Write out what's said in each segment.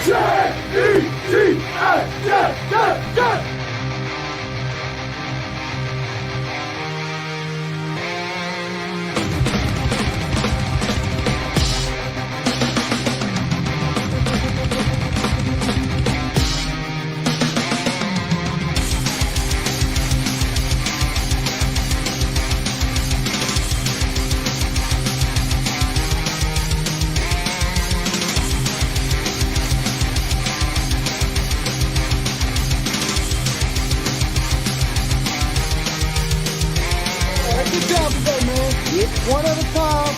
Good job today, man. One at a time,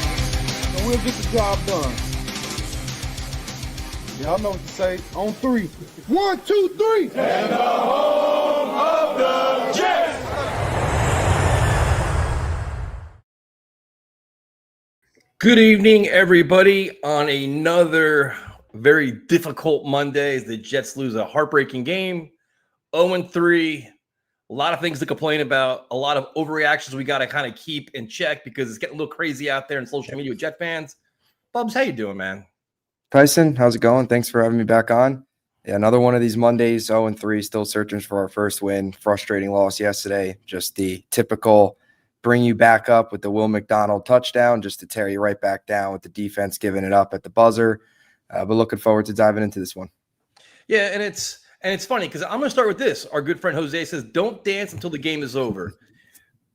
and we'll get the job done. Y'all know what to say. On three. 1, 2, 3. And the home of the Jets. Good evening, everybody, on another very difficult Monday as the Jets lose a heartbreaking game. 0-3. A lot of things to complain about, a lot of overreactions we got to kind of keep in check because it's getting a little crazy out there in social media with Jet fans. Bubs, how you doing, man? Tyson, how's it going? Thanks for having me back on. Yeah, another one of these Mondays, 0-3, still searching for our first win. Frustrating loss yesterday. Just the typical bring you back up with the Will McDonald touchdown just to tear you right back down with the defense giving it up at the buzzer. But looking forward to diving into this one. Yeah, and it's funny because I'm going to start with this. Our good friend Jose says, don't dance until the game is over.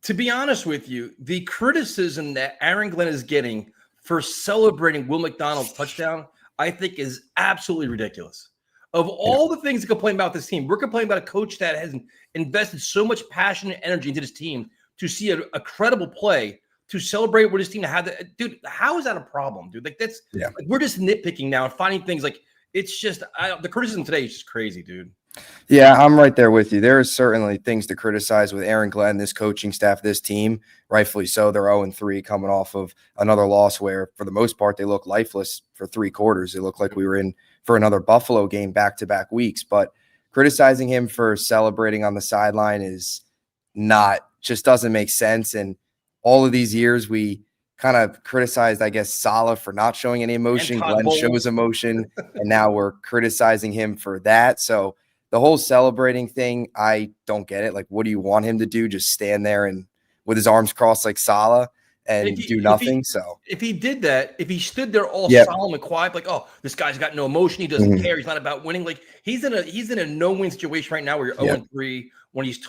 To be honest with you, the criticism that Aaron Glenn is getting for celebrating Will McDonald's touchdown, I think is absolutely ridiculous. Of all the things to complain about this team, we're complaining about a coach that has invested so much passion and energy into this team to see a credible play, to celebrate what his team had. Dude, how is that a problem, dude? Like like, we're just nitpicking now and finding things like it's just the criticism today is just crazy, dude. Yeah, I'm right there with you. There is certainly things to criticize with Aaron Glenn, this coaching staff, this team. Rightfully so. They're 0-3 coming off of another loss where, for the most part, they look lifeless for 3 quarters. It looked like we were in for another Buffalo game back-to-back weeks. But criticizing him for celebrating on the sideline just doesn't make sense. And all of these years, we kind of criticized, I guess, Saleh for not showing any emotion. Glenn shows emotion, and now we're criticizing him for that. So the whole celebrating thing, I don't get it. Like, what do you want him to do? Just stand there and with his arms crossed like Saleh and do nothing? If he did that, if he stood there all solemn and quiet, like, oh, this guy's got no emotion, he doesn't care, he's not about winning. Like he's in a no-win situation right now where you're 0-3 when he's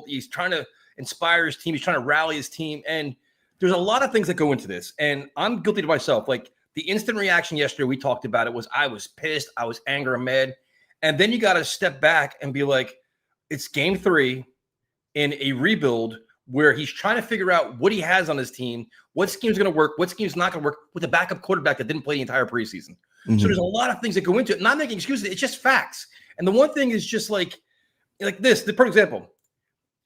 he's trying to inspire his team, he's trying to rally his team, and there's a lot of things that go into this. And I'm guilty to myself. Like the instant reaction yesterday, we talked about it, was I was pissed, I was angry, I'm mad. And then you got to step back and be like, it's game 3 in a rebuild where he's trying to figure out what he has on his team, what scheme's going to work, what scheme's not going to work with a backup quarterback that didn't play the entire preseason. So there's a lot of things that go into it. Not making excuses. It's just facts. And the one thing is just like this, for example,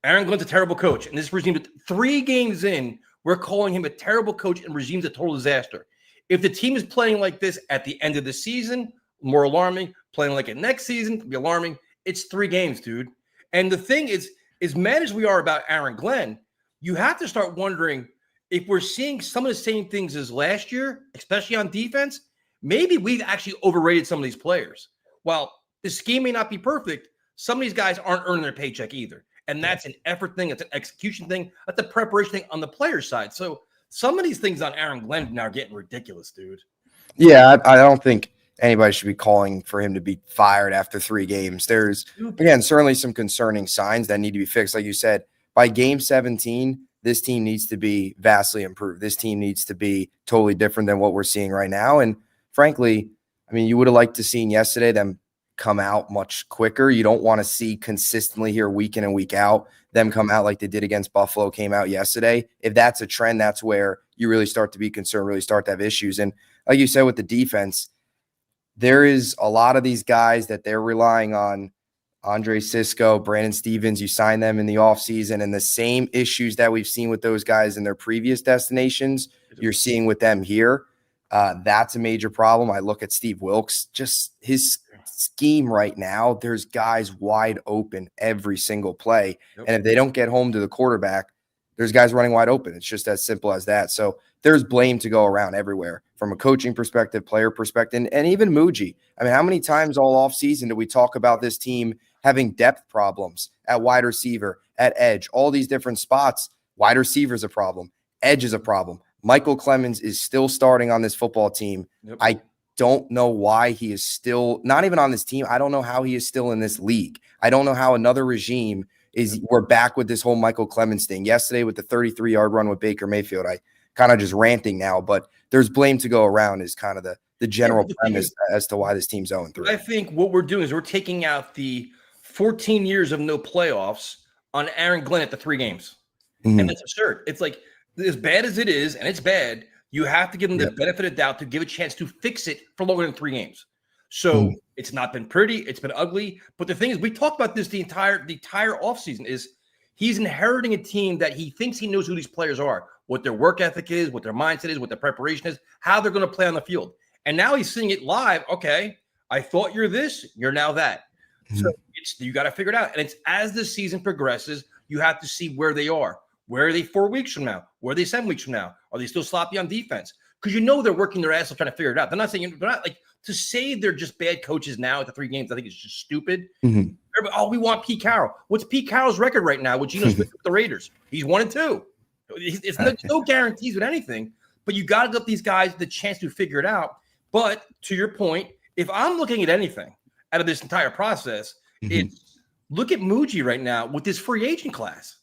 Aaron Glenn's a terrible coach. And this regime, 3 games in, we're calling him a terrible coach and regime's a total disaster. If the team is playing like this at the end of the season, more alarming. Playing like it next season could be alarming. It's 3 games, dude. And the thing is, as mad as we are about Aaron Glenn, you have to start wondering if we're seeing some of the same things as last year, especially on defense. Maybe we've actually overrated some of these players. While the scheme may not be perfect, some of these guys aren't earning their paycheck either. And that's an effort thing. It's an execution thing. That's a preparation thing on the player side. So some of these things on Aaron Glenn now are getting ridiculous, dude. Yeah, I don't think anybody should be calling for him to be fired after 3 games. There's, again, certainly some concerning signs that need to be fixed. Like you said, by game 17, this team needs to be vastly improved. This team needs to be totally different than what we're seeing right now. And frankly, I mean, you would have liked to seen yesterday them come out much quicker. You don't want to see consistently here week in and week out them come out like they did against Buffalo, came out yesterday. If that's a trend, that's where you really start to be concerned, really start to have issues. And like you said with the defense, there is a lot of these guys that they're relying on. Andre Sisco, Brandon Stevens, you sign them in the offseason, and the same issues that we've seen with those guys in their previous destinations, you're seeing with them here. That's a major problem. I look at Steve Wilks, just his scheme right now, there's guys wide open every single play. And if they don't get home to the quarterback, there's guys running wide open. It's just as simple as that. So there's blame to go around everywhere from a coaching perspective, player perspective, and even Muji. I mean, how many times all offseason do we talk about this team having depth problems at wide receiver, at edge, all these different spots? Wide receiver is a problem. Edge is a problem. Michael Clemens is still starting on this football team. Yep. I don't know why he is still not even on this team. I don't know how he is still in this league. I don't know how another regime is. We're back with this whole Michael Clemens thing. Yesterday with the 33-yard run with Baker Mayfield, I kind of just ranting now, but there's blame to go around is kind of the general premise as to why this team's 0-3. I think what we're doing is we're taking out the 14 years of no playoffs on Aaron Glenn at the 3 games. Mm-hmm. And that's absurd. It's like, as bad as it is, and it's bad, you have to give them the benefit of doubt to give a chance to fix it for longer than 3 games. So it's not been pretty. It's been ugly. But the thing is, we talked about this the entire offseason is he's inheriting a team that he thinks he knows who these players are, what their work ethic is, what their mindset is, what their preparation is, how they're going to play on the field. And now he's seeing it live. Okay, I thought you're this, you're now that. Mm-hmm. So you got to figure it out. And it's as the season progresses, you have to see where they are. Where are they 4 weeks from now? Where are they 7 weeks from now? Are they still sloppy on defense? Because they're working their ass off trying to figure it out. They're not saying they're not like to say they're just bad coaches now at the 3 games. I think it's just stupid. Mm-hmm. Oh, we want Pete Carroll. What's Pete Carroll's record right now with Geno Smith with the Raiders? He's 1-2. It's no guarantees with anything, but you got to give these guys the chance to figure it out. But to your point, if I'm looking at anything out of this entire process, it's look at Muji right now with this free agent class.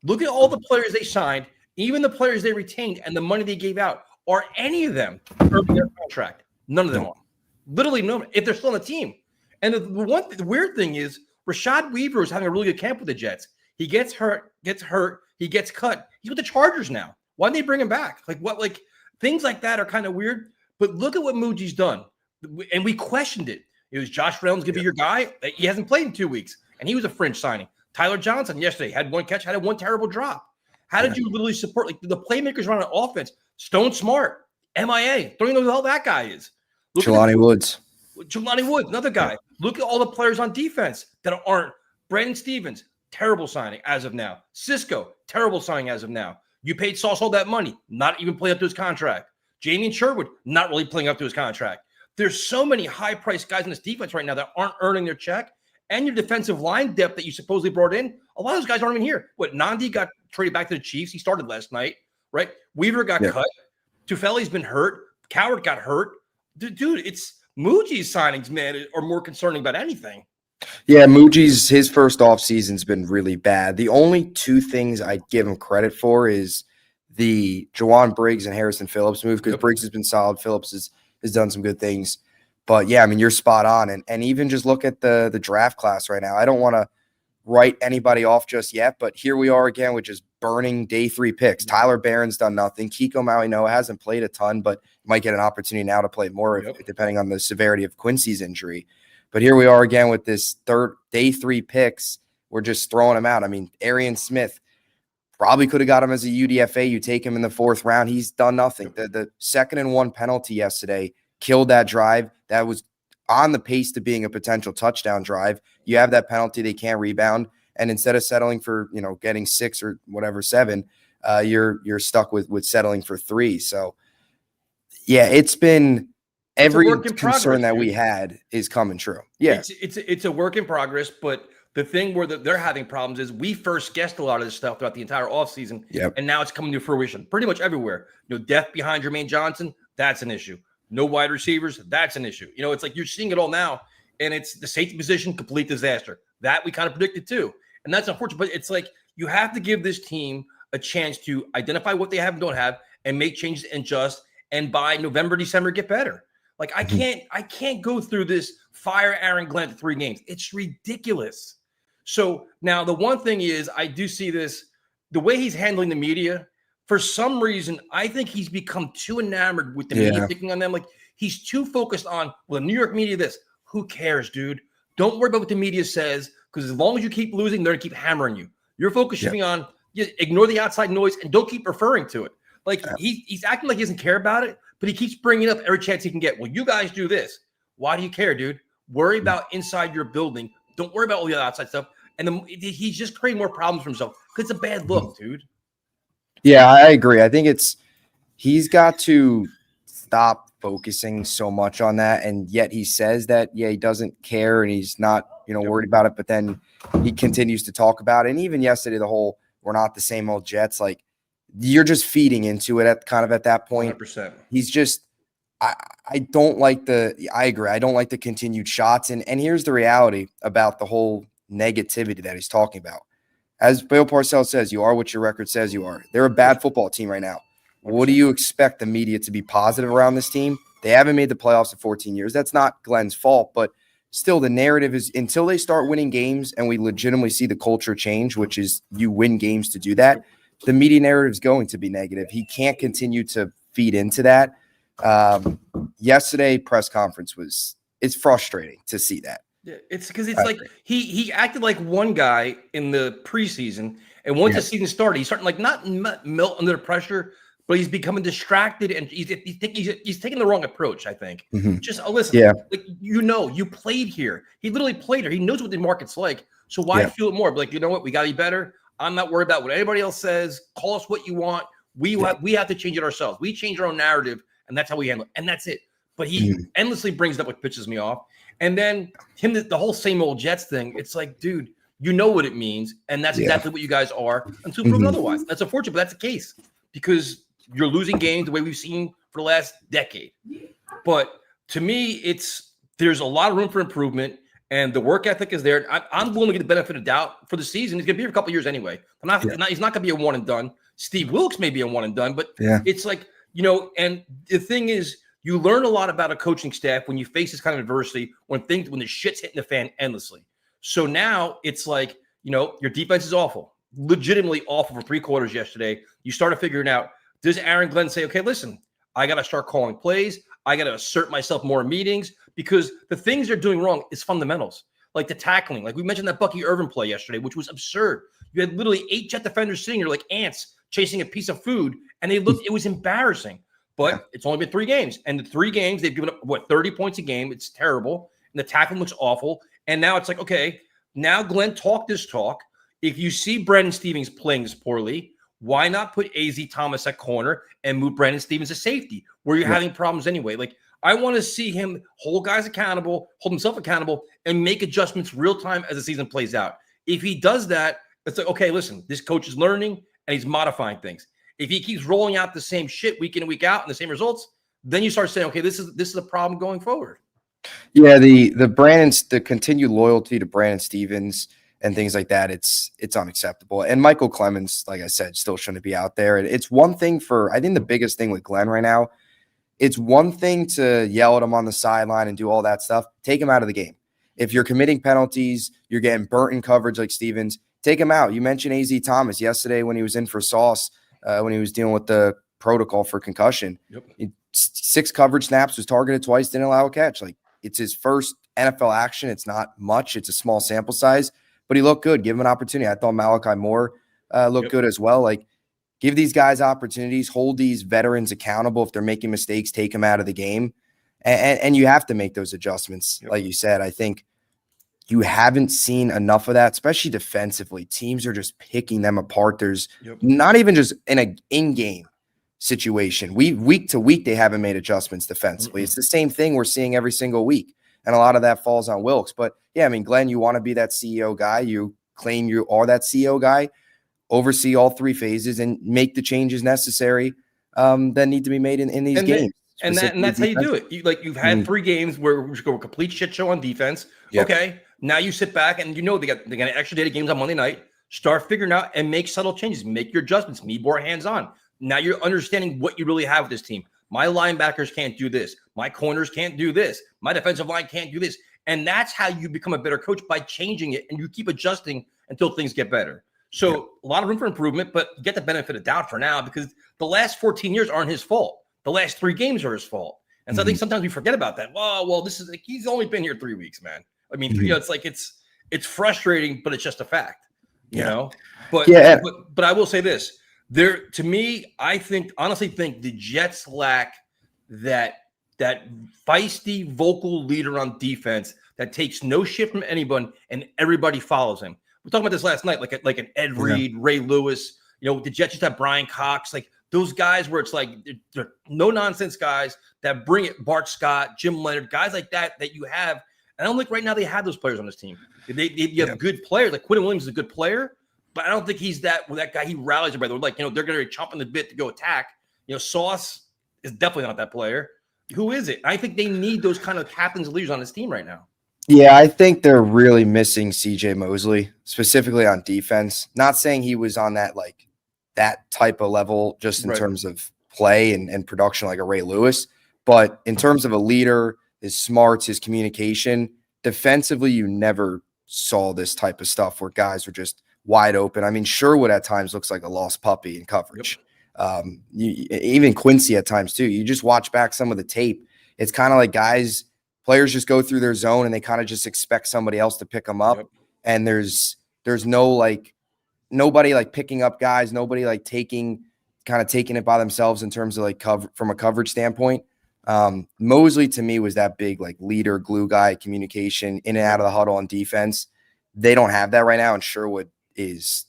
Look at all the players they signed, even the players they retained, and the money they gave out. Are any of them earning their contract? None of them are. Literally none. If they're still on the team. And the weird thing is, Rashad Weaver is having a really good camp with the Jets. He gets hurt, he gets cut. He's with the Chargers now. Why didn't they bring him back? Like things like that are kind of weird. But look at what Muji's done. And we questioned it. It was Josh Reynolds going to be your guy. He hasn't played in 2 weeks, and he was a fringe signing. Tyler Johnson yesterday had 1 catch, had 1 terrible drop. How did you literally support like the playmakers running offense? Stone Smart, MIA. Don't even know who the hell that guy is. Jelani Woods, another guy. Look at all the players on defense that aren't. Brandon Stevens, terrible signing as of now. Cisco, terrible signing as of now. You paid Sauce all that money, not even playing up to his contract. Jamie Sherwood, not really playing up to his contract. There's so many high-priced guys in this defense right now that aren't earning their check. And your defensive line depth that you supposedly brought in, a lot of those guys aren't even here. Nandi got traded back to the Chiefs. He started last night, right? Weaver got cut. Tufeli's been hurt. Coward got hurt. Dude, it's Muji's signings, man, are more concerning about anything. Yeah, his first offseason's been really bad. The only 2 things I'd give him credit for is the Jawan Briggs and Harrison Phillips move, because Briggs has been solid. Phillips has done some good things. But, yeah, I mean, you're spot on. And even just look at the draft class right now. I don't want to write anybody off just yet, but here we are again with just burning day 3 picks. Tyler Barron's done nothing. Kiko Maui-Noa hasn't played a ton, but might get an opportunity now to play more depending on the severity of Quincy's injury. But here we are again with this day 3 picks. We're just throwing them out. I mean, Arian Smith probably could have got him as a UDFA. You take him in the 4th round. He's done nothing. The 2nd and 1 penalty yesterday killed that drive. That was on the pace to being a potential touchdown drive. You have that penalty, they can't rebound. And instead of settling for, getting 6 or whatever, 7, you're stuck with settling for 3. So yeah, it's been every concern that we had is coming true. Yeah. It's a work in progress, but the thing where they're having problems is we first guessed a lot of this stuff throughout the entire offseason, and now it's coming to fruition pretty much everywhere. Depth behind Jermaine Johnson, that's an issue. No wide receivers, that's an issue. It's like you're seeing it all now, and it's the safety position, complete disaster. That we kind of predicted too. And that's unfortunate, but it's like you have to give this team a chance to identify what they have and don't have and make changes and adjust, and by November, December, get better. Like I can't go through this fire Aaron Glenn 3 games. It's ridiculous. So now the one thing is I do see this, the way he's handling the media. For some reason, I think he's become too enamored with the media picking on them. Like he's too focused on, well, the New York media, this. Who cares, dude? Don't worry about what the media says, because as long as you keep losing, they're going to keep hammering you. Your focus should be on, ignore the outside noise and don't keep referring to it. Like he's acting like he doesn't care about it, but he keeps bringing it up every chance he can get. Well, you guys do this. Why do you care, dude? Worry about inside your building. Don't worry about all the outside stuff. And then he's just creating more problems for himself because it's a bad look, dude. Yeah, I agree. I think he's got to stop focusing so much on that. And yet he says that, yeah, he doesn't care and he's not, worried about it. But then he continues to talk about it. And even yesterday, the whole we're not the same old Jets, like you're just feeding into it at that point. 100%. He's just, I don't like I agree. I don't like the continued shots. And here's the reality about the whole negativity that he's talking about. As Bill Parcells says, you are what your record says you are. They're a bad football team right now. What do you expect the media to be positive around this team? They haven't made the playoffs in 14 years. That's not Glenn's fault, but still the narrative is until they start winning games and we legitimately see the culture change, which is you win games to do that, the media narrative is going to be negative. He can't continue to feed into that. Yesterday press conference it's frustrating to see that. Yeah, it's because it's like he acted like one guy in the preseason, and once the season started, he's starting like not melt under the pressure, but he's becoming distracted and he's taking the wrong approach. I think. Just listen, like you played here. He literally played here. He knows what the market's like. So why feel it more? But like, you know what? We got to be better. I'm not worried about what anybody else says. Call us what you want. We have to change it ourselves. We change our own narrative, and that's how we handle it. And that's it. But he endlessly brings it up, what pisses me off. And then the whole same old Jets thing. It's like, dude, you know what it means, and that's exactly what you guys are until proven otherwise. That's unfortunate, but that's the case because you're losing games the way we've seen for the last decade. But to me, there's a lot of room for improvement, and the work ethic is there. I'm willing to get the benefit of doubt for the season. He's going to be here for a couple of years anyway. He's not going to be a one and done. Steve Wilkes may be a one and done, but it's like, and the thing is, you learn a lot about a coaching staff when you face this kind of adversity, when the shit's hitting the fan endlessly. So now it's like, your defense is awful, legitimately awful for 3 quarters yesterday. You started figuring out, does Aaron Glenn say, okay, listen, I got to start calling plays. I got to assert myself more in meetings because the things they're doing wrong is fundamentals. Like the tackling, like we mentioned that Bucky Irvin play yesterday, which was absurd. You had literally 8 Jet defenders sitting there like ants chasing a piece of food, and it was embarrassing. But it's only been 3 games. And the 3 games, they've given up, 30 points a game. It's terrible. And the tackling looks awful. And now it's like, okay, now Glenn talk this talk. If you see Brandon Stevens playing this poorly, why not put AZ Thomas at corner and move Brandon Stevens to safety where you're having problems anyway? Like, I want to see him hold guys accountable, hold himself accountable, and make adjustments real time as the season plays out. If he does that, it's like, okay, listen, this coach is learning and he's modifying things. If he keeps rolling out the same shit week in and week out and the same results, then you start saying, okay, this is a problem going forward. Yeah, the continued loyalty to Brandon Stevens and things like that, it's unacceptable. And Michael Clemens, like I said, still shouldn't be out there. It's one thing I think the biggest thing with Glenn right now, it's one thing to yell at him on the sideline and do all that stuff. Take him out of the game. If you're committing penalties, you're getting burnt in coverage like Stevens, take him out. You mentioned AZ Thomas yesterday when he was in for Sauce. When he was dealing with the protocol for concussion. 6 coverage snaps, was targeted twice, didn't allow a catch. Like, it's his first NFL action. It's not much. It's a small sample size, but he looked good. Give him an opportunity. I thought Malachi Moore looked good as well. Like, give these guys opportunities, hold these veterans accountable. If they're making mistakes, take them out of the game. And you have to make those adjustments. Like you said, I think you haven't seen enough of that, especially defensively. Teams are just picking them apart. There's not even just in an in-game situation. Week to week, they haven't made adjustments defensively. It's the same thing we're seeing every single week. And a lot of that falls on Wilkes. But, yeah, I mean, Glenn, you want to be that CEO guy. You claim you are that CEO guy. Oversee all 3 phases and make the changes necessary that need to be made in these games. And that's how you do it. You've had 3 games where we go a complete shit show on defense. Okay. Now you sit back and they got an extra day of games on Monday night. Start figuring out and make subtle changes. Make your adjustments. Be more hands-on. Now you're understanding what you really have with this team. My linebackers can't do this. My corners can't do this. My defensive line can't do this. And that's how you become a better coach, by changing it, and you keep adjusting until things get better. So a lot of room for improvement, but get the benefit of doubt for now, because the last 14 years aren't his fault. The last 3 games are his fault. And so I think sometimes we forget about that. Well, this is like, he's only been here 3 weeks, man. I mean, it's like, it's frustrating, but it's just a fact, you know? But I will say this. To me, I honestly think the Jets lack that feisty vocal leader on defense that takes no shit from anyone and everybody follows him. We talked about this last night, like an Ed Reed, Ray Lewis, The Jets used to have Brian Cox, like those guys where it's like they're no nonsense guys that bring it. Bart Scott, Jim Leonard, guys like that you have. And I don't think right now they have those players on this team. You have good players. Like Quinn Williams is a good player, but I don't think he's that guy. He rallies everybody. Like, they're going to be chomping the bit to go attack. Sauce is definitely not that player. Who is it? I think they need those kind of captains and leaders on this team right now. Yeah, I think they're really missing CJ Mosley, specifically on defense. Not saying he was on that type of level just in terms of play and production like a Ray Lewis, but in terms of a leader, his smarts, his communication, defensively, you never saw this type of stuff where guys were just wide open. I mean, Sherwood at times looks like a lost puppy in coverage. Yep. Even Quincy at times too. You just watch back some of the tape. It's kind of like players just go through their zone and they kind of just expect somebody else to pick them up. Yep. And there's no nobody picking up guys, nobody taking it by themselves in terms of from a coverage standpoint. Mosley to me was that big leader, glue guy, communication in and out of the huddle on defense. They don't have that right now, and Sherwood is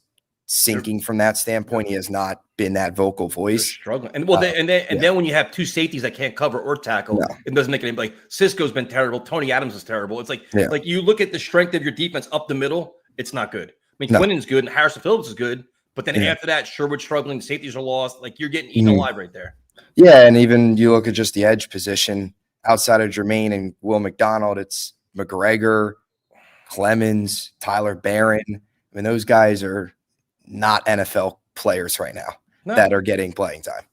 sinking from that standpoint. He has not been that vocal voice. They're struggling, and then when you have two safeties that can't cover or tackle, it doesn't make any. Cisco's been terrible. Tony Adams is terrible. It's like you look at the strength of your defense up the middle, it's not good. I mean, Quinnen's good and Harrison Phillips is good, but then after that, Sherwood's struggling. Safeties are lost. You're getting eaten alive right there. Yeah, and even you look at just the edge position outside of Jermaine and Will McDonald, it's McGregor, Clemens, Tyler Barron. I mean, those guys are not NFL players right now that are getting playing time.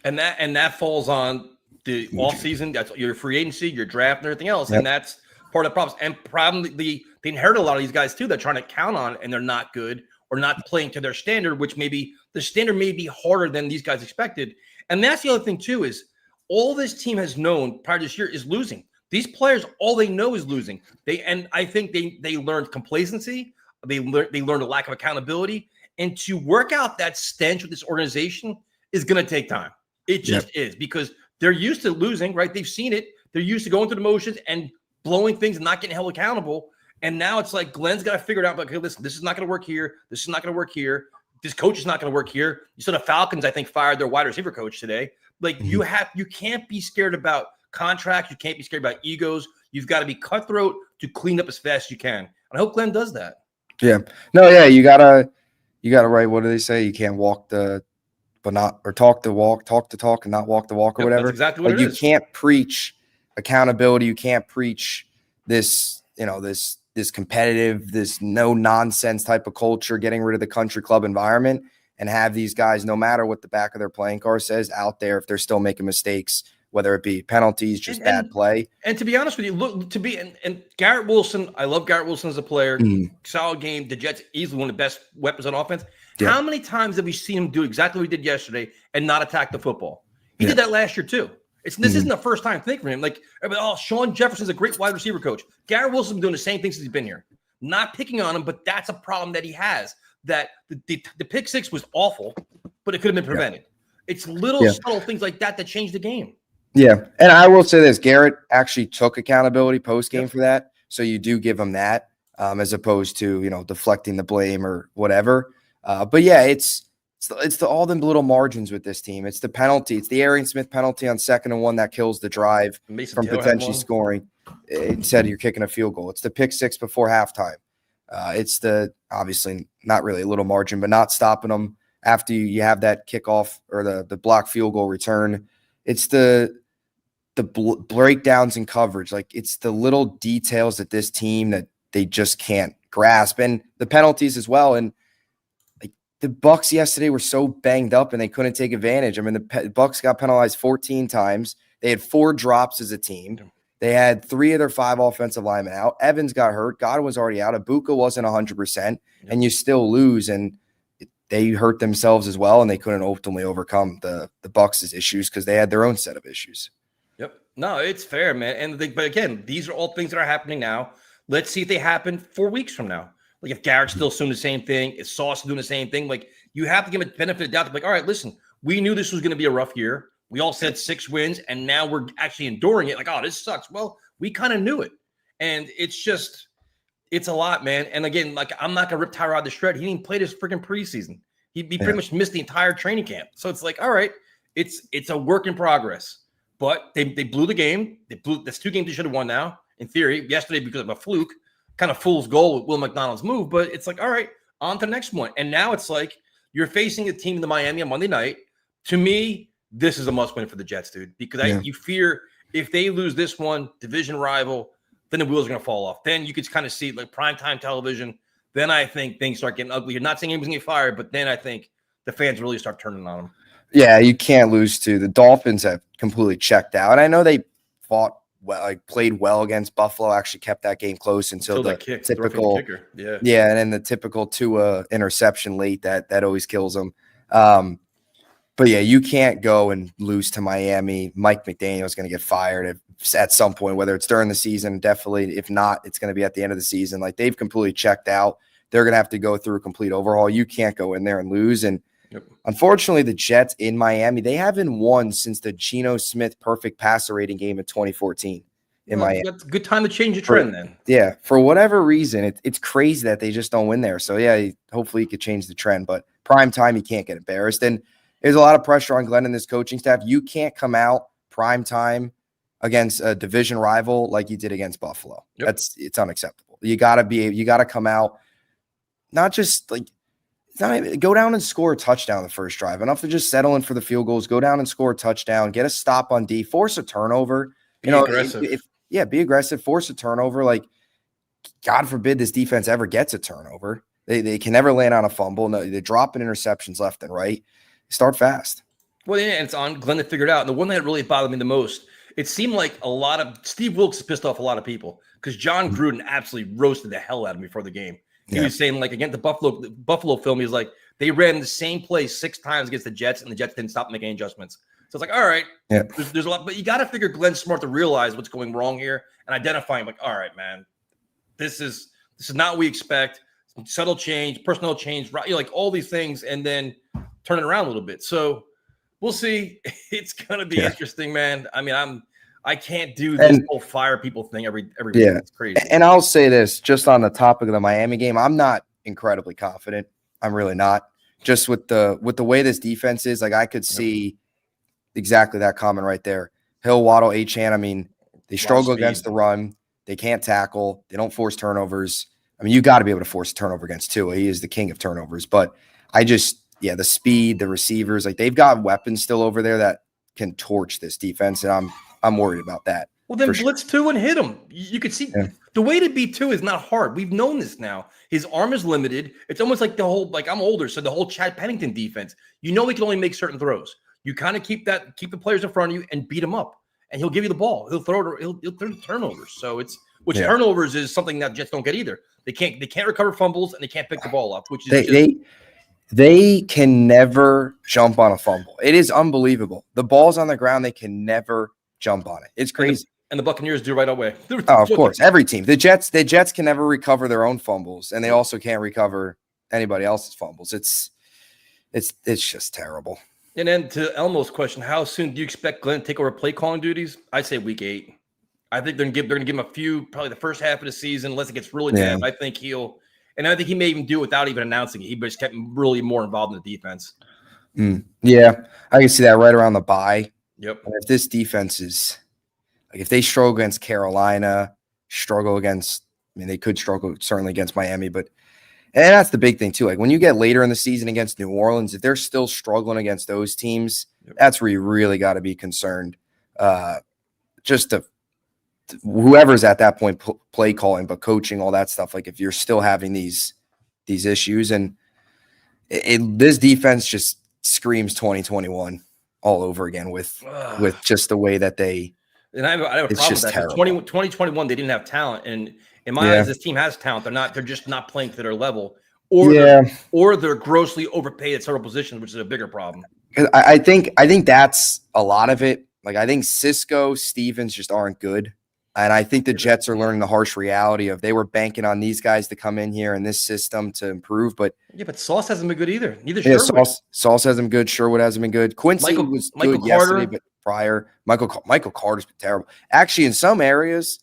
And that falls on the offseason. That's your free agency, your draft, and everything else. And that's part of the problems. And probably they inherit a lot of these guys too. They're trying to count on, and they're not good or not playing to their standard, which maybe the standard may be harder than these guys expected. And that's the other thing too, is all this team has known prior to this year is losing. These players, all they know is losing. I think they learned complacency. They learned a lack of accountability. And to work out that stench with this organization is going to take time. It just is, because they're used to losing, right? They've seen it. They're used to going through the motions and blowing things and not getting held accountable. And now it's like Glenn's got to figure it out. But okay, listen, this is not going to work here. This is not going to work here. This coach is not going to work here. You saw the Falcons, I think, fired their wide receiver coach today. You can't be scared about contracts. You can't be scared about egos. You've got to be cutthroat to clean up as fast as you can. And I hope Glenn does that. Yeah. No, yeah, you gotta write. What do they say? You can't talk the talk, and not walk the walk, or whatever. That's exactly what it is. You can't preach accountability. You can't preach this competitive, this no nonsense type of culture, getting rid of the country club environment, and have these guys, no matter what the back of their playing card says, out there if they're still making mistakes, whether it be penalties, just bad play. And to be honest with you, and Garrett Wilson, I love Garrett Wilson as a player. Solid game. The Jets easily one of the best weapons on offense. Yeah. How many times have we seen him do exactly what he did yesterday and not attack the football? He did that last year too. This isn't the first time thing for him. Sean Jefferson's a great wide receiver coach. Garrett Wilson's been doing the same thing since he's been here. Not picking on him, but that's a problem that he has. That the pick six was awful, but it could have been prevented. It's little subtle things like that change the game. Yeah, and I will say this: Garrett actually took accountability post game for that, so you do give him that, as opposed to deflecting the blame or whatever. But yeah, it's all the little margins with this team. It's the penalty. It's the Arian Smith penalty on 2nd and 1 that kills the drive from potentially scoring. Instead, you're kicking a field goal. It's the pick six before halftime. It's the obviously not really a little margin, but not stopping them after you have that kickoff or the block field goal return. It's the breakdowns in coverage. It's the little details that this team that they just can't grasp, and the penalties as well. And the Bucs yesterday were so banged up and they couldn't take advantage. I mean, the Bucs got penalized 14 times. They had 4 drops as a team. They had 3 of their 5 offensive linemen out. Evans got hurt. Godwin was already out. Ibuka wasn't 100%, and you still lose. And they hurt themselves as well, and they couldn't ultimately overcome the Bucs' issues because they had their own set of issues. Yep. No, it's fair, man. But again, these are all things that are happening now. Let's see if they happen 4 weeks from now. If Garrett's still doing the same thing, if Sauce is doing the same thing, you have to give it the benefit of the doubt. All right, listen, we knew this was going to be a rough year. We all said 6 wins, and now we're actually enduring it. This sucks. Well, we kind of knew it. And it's a lot, man. And again, I'm not going to rip Tyrod to shred. He didn't play this freaking preseason. He pretty much missed the entire training camp. So it's like, all right, it's a work in progress. But they blew the game. That's 2 games they should have won now, in theory. Yesterday, because of a fluke, kind of fool's goal with Will McDonald's move. But it's like, all right, on to the next one. And now it's like you're facing a team in the Miami on Monday night. To me, this is a must-win for the Jets, dude, because you fear if they lose this one, division rival, then the wheels are going to fall off. Then you could kind of see like primetime television. Then I think things start getting ugly. You're not saying anyone's going to get fired, but then I think the fans really start turning on them. Yeah, you can't lose to the Dolphins have completely checked out. And I know they fought well, like played well against Buffalo, actually kept that game close until the typical kicker. Yeah, and then the typical Tua interception late that always kills them. But yeah, you can't go and lose to Miami. Mike McDaniel is going to get fired at some point, whether it's during the season, definitely. If not, it's going to be at the end of the season. Like they've completely checked out. They're going to have to go through a complete overhaul. You can't go in there and lose. And unfortunately, the Jets in Miami, they haven't won since the Geno Smith perfect passer rating game in 2014 in Miami. That's a good time to change the trend then. Yeah, for whatever reason, it's crazy that they just don't win there. So yeah, hopefully he could change the trend. But prime time, you can't get embarrassed. And there's a lot of pressure on Glenn and this coaching staff. You can't come out prime time against a division rival like you did against Buffalo. It's unacceptable. You got to come out, not just like go down and score a touchdown the first drive. Enough to just settle in for the field goals. Go down and score a touchdown. Get a stop on D. Force a turnover. Be aggressive. Be aggressive. Force a turnover. Like, God forbid this defense ever gets a turnover. They can never land on a fumble. No, they're dropping interceptions left and right. Start fast. Well, yeah, and it's on Glenn to figure it out. And the one that really bothered me the most, it seemed like a lot of Steve Wilkes pissed off a lot of people because John Gruden absolutely roasted the hell out of me before the game. He was saying, like, against the Buffalo film, he was like, they ran the same play 6 times against the Jets, and the Jets didn't stop making adjustments. So it's like, all right, there's a lot, but you got to figure Glenn's smart to realize what's going wrong here and identifying, like, all right, man, this is not what we expect. Some subtle change, personnel change, right? Like all these things, and then turn it around a little bit. So we'll see. It's gonna be interesting, man. I mean, I can't do this whole fire people thing every week. It's crazy. And I'll say this, just on the topic of the Miami game, I'm not incredibly confident. I'm really not. Just with the way this defense is, like I could see exactly that comment right there. Hill, Waddle, Achane. I mean, they struggle against the run. They can't tackle. They don't force turnovers. I mean, you got to be able to force a turnover against Tua. He is the king of turnovers. But the speed, the receivers, like they've got weapons still over there that can torch this defense, and I'm worried about that. Well, then blitz Tua and hit him. You could see the way to beat Tua is not hard. We've known this now. His arm is limited. It's almost like I'm older, so the whole Chad Pennington defense. You know he can only make certain throws. You kind of keep the players in front of you and beat him up, and he'll give you the ball. He'll throw it. He'll throw turnovers. So turnovers is something that Jets don't get either. They can't recover fumbles and they can't pick the ball up, which is they can never jump on a fumble. It is unbelievable. The ball's on the ground. They can never jump on it. It's crazy. And the Buccaneers do right away. Oh, of course. Every team. The Jets can never recover their own fumbles, and they also can't recover anybody else's fumbles. It's just terrible. And then to Elmo's question, how soon do you expect Glenn to take over play calling duties? I'd say week 8. I think they're going to give him a few, probably the first half of the season, unless it gets really bad. I think he may even do it without even announcing it. He just kept really more involved in the defense. Yeah, I can see that right around the bye. Yep. And if this defense is like, if they struggle against Carolina, they could struggle certainly against Miami, and that's the big thing too. Like when you get later in the season against New Orleans, if they're still struggling against those teams, that's where you really got to be concerned. Whoever's at that point play calling, but coaching, all that stuff. Like if you're still having these issues, and this defense just screams 2021 all over again with just the way that they. And I have a problem with that. 2021, they didn't have talent, and in my eyes, this team has talent. They're just not playing to their level, or they're grossly overpaid at several positions, which is a bigger problem. I think that's a lot of it. Like I think Cisco, Stevens just aren't good. And I think the Jets are learning the harsh reality of they were banking on these guys to come in here in this system to improve. But Sauce hasn't been good either. Neither Sherwood. Sauce hasn't been good. Sherwood hasn't been good. Quincy was good yesterday, but prior Michael Carter's been terrible. Actually, in some areas,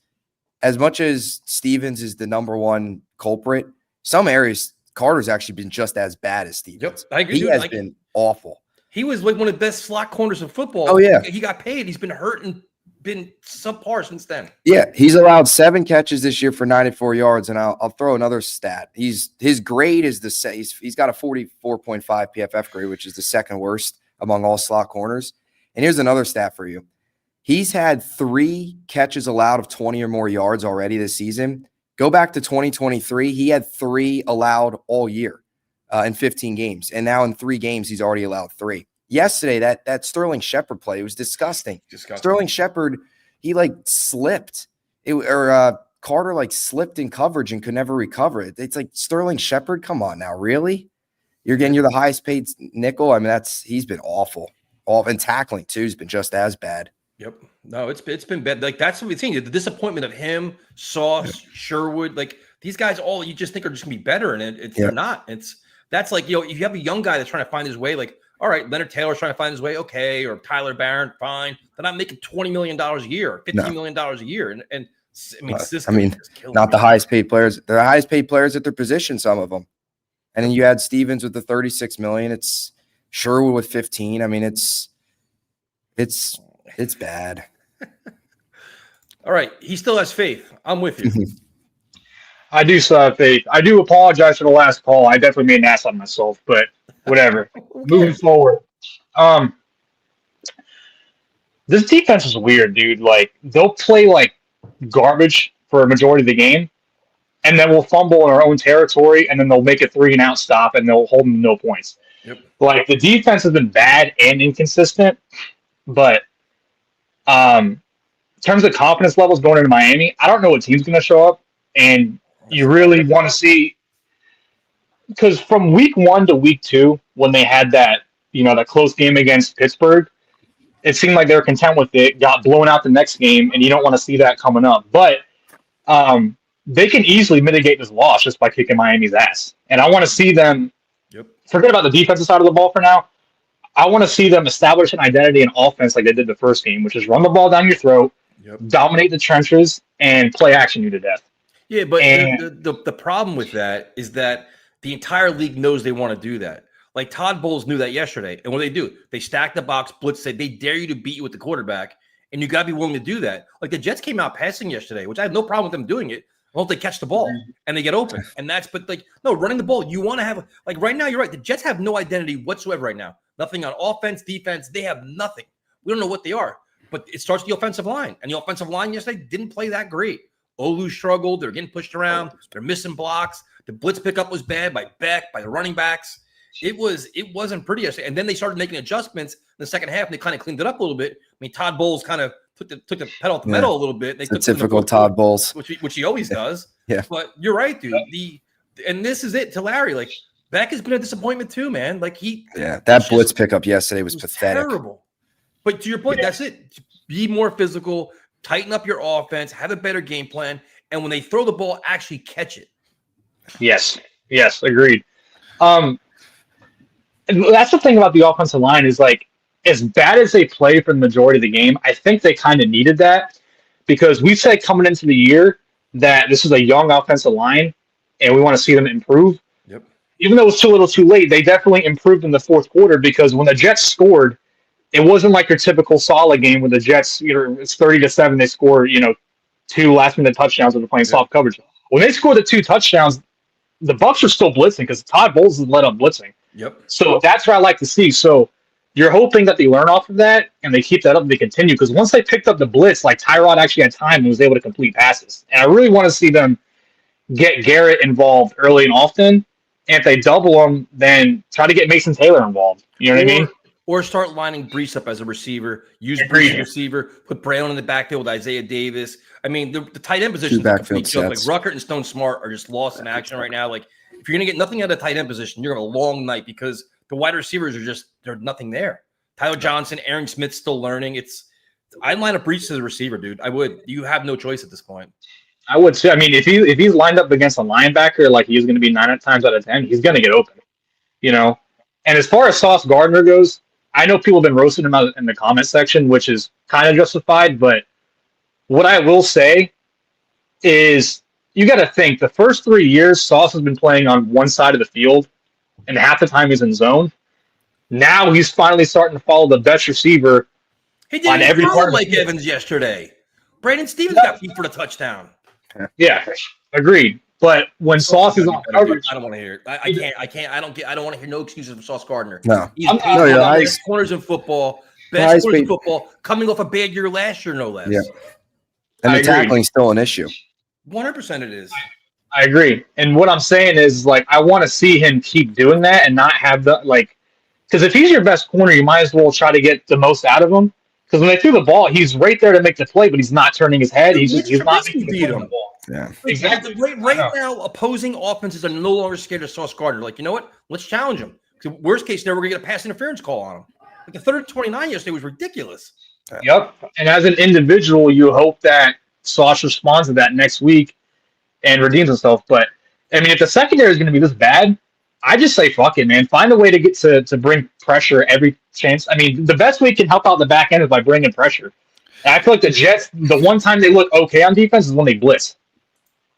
as much as Stevens is the number one culprit, some areas Carter's actually been just as bad as Stevens. Yep, I agree. He has been awful. He was like one of the best slot corners in football. Oh, yeah. He got paid. He's been hurt and been subpar since then. Yeah, he's allowed 7 catches this year for 94 yards, and I'll throw another stat. His grade is he's got a 44.5 PFF grade, which is the second worst among all slot corners. And here's another stat for you. He's had 3 catches allowed of 20 or more yards already this season. Go back to 2023. He had 3 allowed all year in 15 games. And now in 3 games, he's already allowed 3. Yesterday, that Sterling Shepard play was disgusting. Sterling Shepard, he slipped. Carter slipped in coverage and could never recover it. It's like, Sterling Shepard, come on now, really? You're the highest paid nickel. I mean, he's been awful. And tackling too has been just as bad. Yep. No, it's been bad. That's what we've seen. The disappointment of him, Sauce, Sherwood, these guys, all you just think are just gonna be better, and they're not. That's if you have a young guy that's trying to find his way, all right, Leonard Taylor's trying to find his way, okay, or Tyler Barron, fine. They're not making $20 million a year, $15 million a year, and not the highest paid players. They're the highest paid players at their position, some of them. And then you had Stevens with the $36 million. It's Sherwood with 15. I mean, it's bad. All right. He still has faith. I'm with you. I do still have faith. I do apologize for the last call. I definitely made an ass out of myself, but whatever. Moving forward. This defense is weird, dude. They'll play garbage for a majority of the game, and then we'll fumble in our own territory, and then they'll make a 3-and-out stop, and they'll hold them to no points. Yep. The defense has been bad and inconsistent, but in terms of confidence levels going into Miami, I don't know what team's going to show up, and you really want to see, because from week 1 to week 2, when they had that close game against Pittsburgh, it seemed like they were content with it, got blown out the next game, and you don't want to see that coming up. But they can easily mitigate this loss just by kicking Miami's ass. And I want to see them, forget about the defensive side of the ball for now. I want to see them establish an identity in offense like they did the first game, which is run the ball down your throat, dominate the trenches, and play action you to death. Yeah, but the problem with that is that the entire league knows they want to do that. Todd Bowles knew that yesterday. And what do? They stack the box, blitz, they dare you to beat you with the quarterback, and you got to be willing to do that. The Jets came out passing yesterday, which I have no problem with them doing it. Well, they catch the ball and they get open. And running the ball, you want to have, right now, you're right. The Jets have no identity whatsoever right now. Nothing on offense, defense. They have nothing. We don't know what they are. But it starts the offensive line. And the offensive line yesterday didn't play that great. Olu struggled. They're getting pushed around. They're missing blocks. The blitz pickup was bad by Beck, by the running backs. It wasn't pretty yesterday. And then they started making adjustments in the second half, and they kind of cleaned it up a little bit. I mean, Todd Bowles kind of took the pedal off the metal a little bit. They it's typical Todd Bowles, which he always does. Yeah. But you're right, dude. And this is it to Larry. Beck has been a disappointment too, man. That blitz pickup yesterday was pathetic. Terrible. But to your point, that's it. Be more physical, tighten up your offense, have a better game plan, and when they throw the ball, actually catch it. Yes, agreed. That's the thing about the offensive line is as bad as they play for the majority of the game, I think they kind of needed that, because we said coming into the year that this is a young offensive line and we want to see them improve. Yep. Even though it was too little too late, they definitely improved in the fourth quarter, because when the Jets scored, it wasn't like your typical solid game when the Jets, it's 30-7, they score, 2 last-minute touchdowns when they're playing soft coverage. When they scored the 2 touchdowns, the Bucs are still blitzing because Todd Bowles has let up blitzing. Yep. So that's what I like to see. So you're hoping that they learn off of that and they keep that up and they continue, because once they picked up the blitz, Tyrod actually had time and was able to complete passes. And I really want to see them get Garrett involved early and often. And if they double him, then try to get Mason Taylor involved. You know what I mean? Or start lining Brees up as a receiver. Use Brees as a receiver. Put Braylon in the backfield with Isaiah Davis. I mean, the tight end position is a complete joke. Ruckert and Stone Smart are just lost in action right now. If you're going to get nothing out of the tight end position, you're going to have a long night, because the wide receivers there's nothing there. Tyler Johnson, Aaron Smith's still learning. I'd line up Brees as a receiver, dude. I would. You have no choice at this point. I would too. I mean, if he's lined up against a linebacker, he's going to be 9 times out of 10, he's going to get open. And as far as Sauce Gardner goes, I know people have been roasting him out in the comment section, which is kind of justified, but what I will say is you got to think the first 3 years, Sauce has been playing on one side of the field, and half the time he's in zone. Now he's finally starting to follow the best receiver He on didn't every follow part of Mike the field. Evans yesterday. Brandon Stevens got beat for the touchdown. Yeah, agreed. But when Sauce is on coverage, I don't want to hear it. I can't. I don't want to hear no excuses from Sauce Gardner. No. He's I'm one not- of you're the right. best corners in football. Nice Best corners in beat. football. Coming off a bad year last year, no less. Yeah. And I the agree. tackling's still an issue. 100% it is. I agree. And what I'm saying is, like, I want to see him keep doing that and not have the, like, because if he's your best corner, you might as well try to get the most out of him. Because when they threw the ball, he's right there to make the play, but he's not turning his head. He's not Trubisky making beat the him. ball. Yeah. Exactly. Right now, opposing offenses are no longer scared of Sauce Gardner. Like, you know what? Let's challenge him. Because worst case, we're going to get a pass interference call on him. Like the 3rd and 29 yesterday was ridiculous. Yep. And as an individual, you hope that Sauce responds to that next week and redeems himself. But, I mean, if the secondary is going to be this bad, I just say fuck it, man. Find a way to get to bring pressure every chance. I mean, the best way you can help out the back end is by bringing pressure. And I feel like the Jets, the one time they look okay on defense is when they blitz.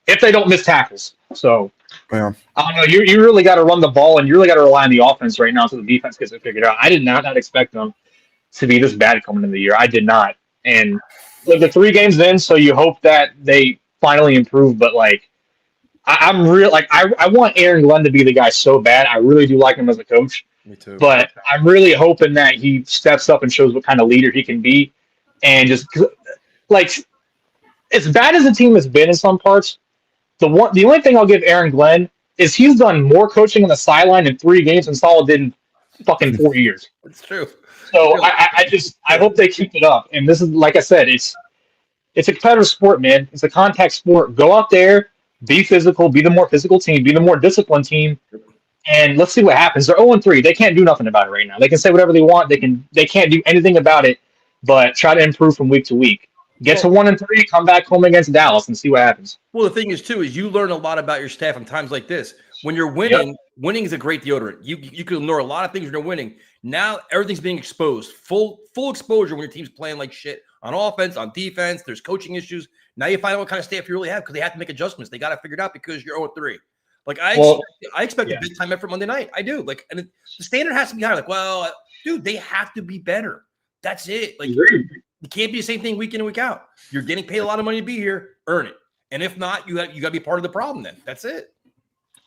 If they don't miss tackles. So, Yeah. I don't know. You really got to run the ball, and you really got to rely on the offense right now so the defense gets it figured out. I did not expect them to be this bad coming into the year. I did not. And like the 3 games in, so you hope that they finally improve. But like, I'm real. Like I want Aaron Glenn to be the guy so bad. I really do like him as a coach. Me too. But I'm really hoping that he steps up and shows what kind of leader he can be, and just like as bad as the team has been in some parts. The only thing I'll give Aaron Glenn is he's done more coaching on the sideline in 3 games than Salah did in fucking 4 years. It's true. So I hope they keep it up. And this is, like I said, it's a competitive sport, man. It's a contact sport. Go out there, be physical, be the more physical team, be the more disciplined team, and let's see what happens. They're 0-3. They can't do nothing about it right now. They can say whatever they want. They can't do anything about it, but try to improve from week to week. Get to 1-3, come back home against Dallas and see what happens. Well, the thing is, too, is you learn a lot about your staff in times like this. When you're winning, winning is a great deodorant. You can ignore a lot of things when you're winning. Now everything's being exposed. Full exposure when your team's playing like shit on offense, on defense. There's coaching issues. Now you find out what kind of staff you really have because they have to make adjustments. They got to figure it out because you're 0-3. Like I expect a big time effort Monday night. I do. Like, and the standard has to be higher. Like, well, dude, they have to be better. That's it. Like, it can't be the same thing week in and week out. You're getting paid a lot of money to be here. Earn it. And if not, you got to be part of the problem. Then that's it.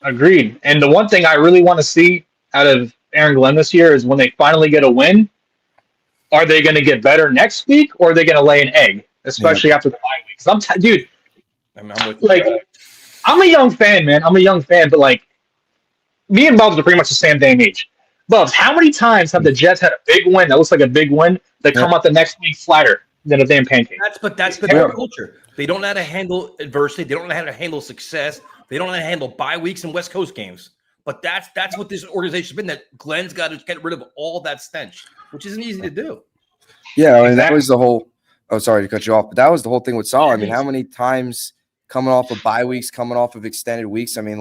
Agreed. And the one thing I really want to see out of Aaron Glenn this year is when they finally get a win, are they going to get better next week or are they going to lay an egg, especially after the bye week? Dude, I'm with you. like, I'm a young fan, man. I'm a young fan, but like, me and Bubs are pretty much the same damn age. Bubs, how many times have the Jets had a big win that looks like a big win that come out the next week flatter than a damn pancake? That's the culture. They don't know how to handle adversity. They don't know how to handle success. They don't know how to handle bye weeks and West Coast games. But that's what this organization's been. That Glenn's got to get rid of all that stench, which isn't easy to do. Yeah, I mean, that was the whole – oh, sorry to cut you off, but that was the whole thing with Salah. I mean, how many times coming off of bye weeks, coming off of extended weeks? I mean,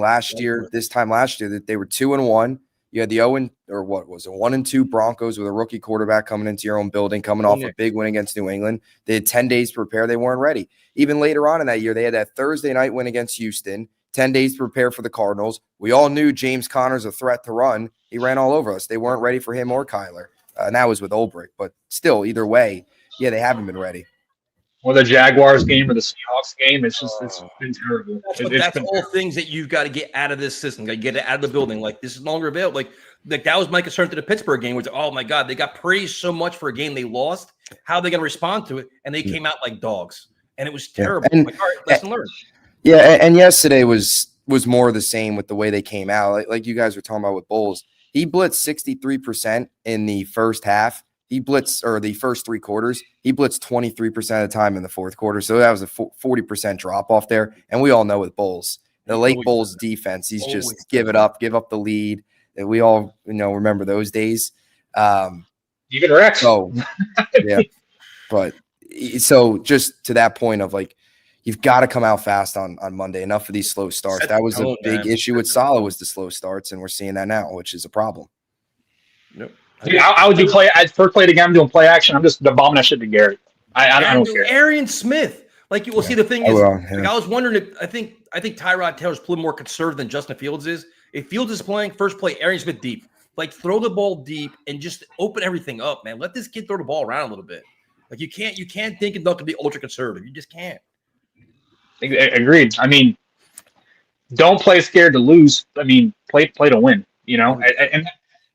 this time last year, that they were 2-1. You had the 1-2 Broncos with a rookie quarterback coming into your own building, coming off a big win against New England. They had 10 days to prepare. They weren't ready. Even later on in that year, they had that Thursday night win against Houston, 10 days to prepare for the Cardinals. We all knew James Conner's a threat to run. He ran all over us. They weren't ready for him or Kyler. And that was with Ulbrich. But still, either way, yeah, they haven't been ready. Or the Jaguars game or the Seahawks game. It's been terrible. That's all things that you've got to get out of this system. Got to get it out of the building. Like, this is no longer available. Like that was my concern to the Pittsburgh game. Was, oh my God, they got praised so much for a game they lost. How are they going to respond to it? And they came out like dogs, and it was terrible. And, like, all right, lesson learned. Yeah, and yesterday was more of the same with the way they came out. Like you guys were talking about with Bowles. He blitzed 63% in the first half. He blitzed, or the first 3 quarters, he blitzed 23% of the time in the fourth quarter. So that was a 40% drop off there. And we all know with Bowles, the late Bowles defense, he's just give up the lead. And we all, remember those days. Even Rex. So, yeah. But so just to that point of like, you've got to come out fast on Monday. Enough of these slow starts. That was a big issue with Salah, was the slow starts, and we're seeing that now, which is a problem. Nope. Dude, I would do play. I'd first play the game. I'm doing play action. I'm just bombing that shit to Garrett. I don't care. Arian Smith Like you will see. The thing is, will, like I was wondering if I think Tyrod Taylor's a little more conservative than Justin Fields is. If Fields is playing first play, Arian Smith deep, like throw the ball deep and just open everything up, man. Let this kid throw the ball around a little bit. Like you can't think it's not going to be ultra conservative. You just can't. Agreed. I mean, don't play scared to lose. I mean, play to win. You know, and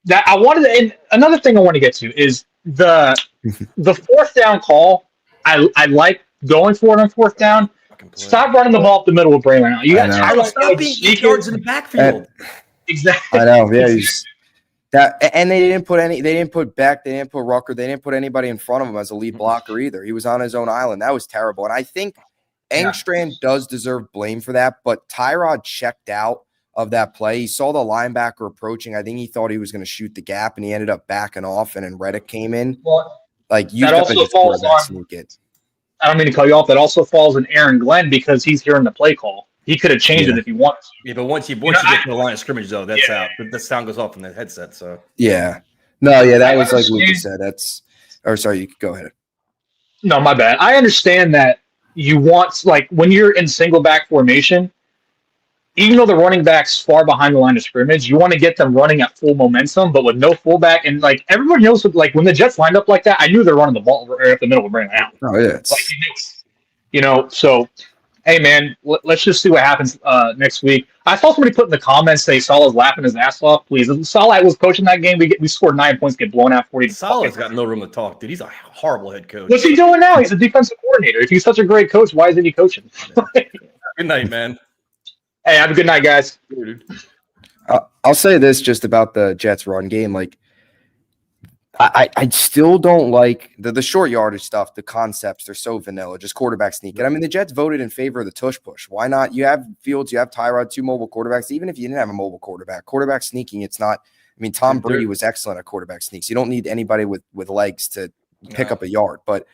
that I wanted to. And another thing I want to get to is the fourth down call. I like going for it on fourth down. Stop running the ball up the middle of Braylon. You got Tyrod stop being 8 yards in the backfield. Exactly. I know. Yeah, and they didn't put Beck, they didn't put Rucker, they didn't put anybody in front of him as a lead blocker either. He was on his own island. That was terrible. And I think Engstrand does deserve blame for that, but Tyrod checked out of that play. He saw the linebacker approaching. I think he thought he was going to shoot the gap, and he ended up backing off, and then Reddick came in. Well, like you that also falls on. I don't mean to cut you off. That also falls on Aaron Glenn because he's hearing the play call. He could have changed it if he wanted to. Yeah, but once you get to the line of scrimmage, though, that's out. The sound goes off from the headset. So that was like Lucas said. Sorry, you could go ahead. No, my bad. I understand that you want, like, when you're in single back formation, even though the running back's far behind the line of scrimmage, you want to get them running at full momentum, but with no fullback. And like everybody knows, when the Jets lined up like that, I knew they're running the ball right up the middle of Brandon Allen. Oh yeah, So hey man, let's just see what happens next week. I saw somebody put in the comments say Salah's laughing his ass off. Please, if Salah was coaching that game, we scored 9 points, get blown out 40. Salah's got no room to talk, dude. He's a horrible head coach. What's he doing now? He's a defensive coordinator. If he's such a great coach, why isn't he coaching? Good night, man. Hey, have a good night, guys. I'll say this just about the Jets run game. Like, I still don't like the short yardage stuff, the concepts. They're so vanilla, just quarterback sneak. And I mean, the Jets voted in favor of the tush push. Why not? You have Fields, you have Tyrod, 2 mobile quarterbacks. Even if you didn't have a mobile quarterback sneaking, it's not. I mean, Tom Brady was excellent at quarterback sneaks. You don't need anybody with legs to pick up a yard. But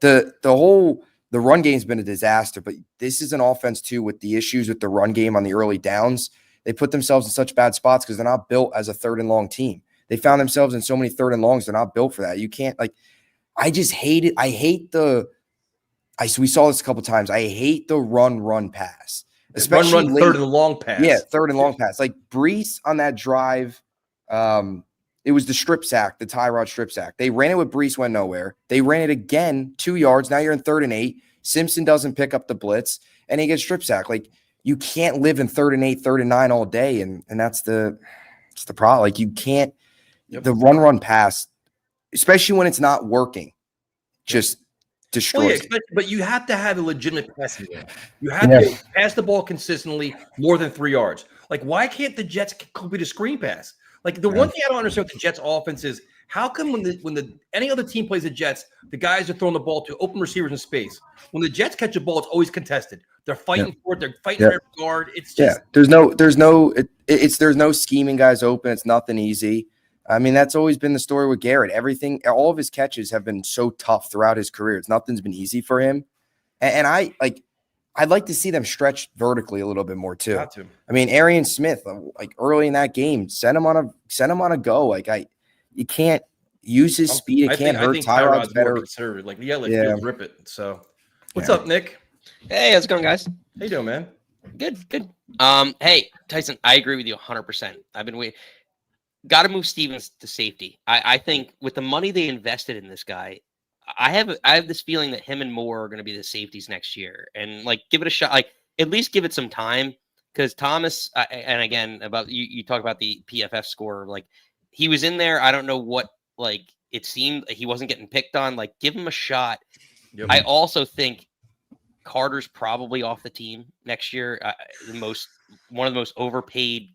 the run game's been a disaster. But this is an offense too with the issues with the run game on the early downs. They put themselves in such bad spots because they're not built as a 3rd and long team. They found themselves in so many 3rd and longs. They're not built for that. You can't I just hate it. I hate we saw this a couple times. I hate the run pass, especially run 3rd and long pass. Yeah, 3rd and long pass. Like Brees on that drive. It was the strip sack, the Tyrod strip sack. They ran it with Brees, went nowhere. They ran it again, 2 yards. Now you're in 3rd and 8. Simpson doesn't pick up the blitz, and he gets strip sack. Like you can't live in 3rd and 8, 3rd and 9 all day, and that's the problem. Like you can't. The run pass, especially when it's not working, just destroys it. But you have to have a legitimate passing game. You have to pass the ball consistently more than 3 yards. Like, why can't the Jets complete a screen pass? Like, the one thing I don't understand with the Jets offense is how come when any other team plays the Jets, the guys are throwing the ball to open receivers in space. When the Jets catch a ball, it's always contested. They're fighting for it. They're fighting for every guard. It's just there's no scheming guys open. It's nothing easy. I mean, that's always been the story with Garrett. All of his catches have been so tough throughout his career. Nothing's been easy for him. And I'd like to see them stretch vertically a little bit more too. I mean, Arian Smith, like early in that game, send him on a go. You can't use his speed. It can't hurt. Tyrod's better. Like rip it. So, what's up, Nick? Hey, how's it going, guys? How you doing, man? Good. Hey, Tyson, I agree with you 100%. I've been waiting. Got to move Stevens to safety. I think with the money they invested in this guy, I have this feeling that him and Moore are going to be the safeties next year, and give it a shot. At least give it some time, because Thomas and again about you talk about the PFF score. He was in there. I don't know what it seemed he wasn't getting picked on. Give him a shot. Yep. I also think Carter's probably off the team next year. One of the most overpaid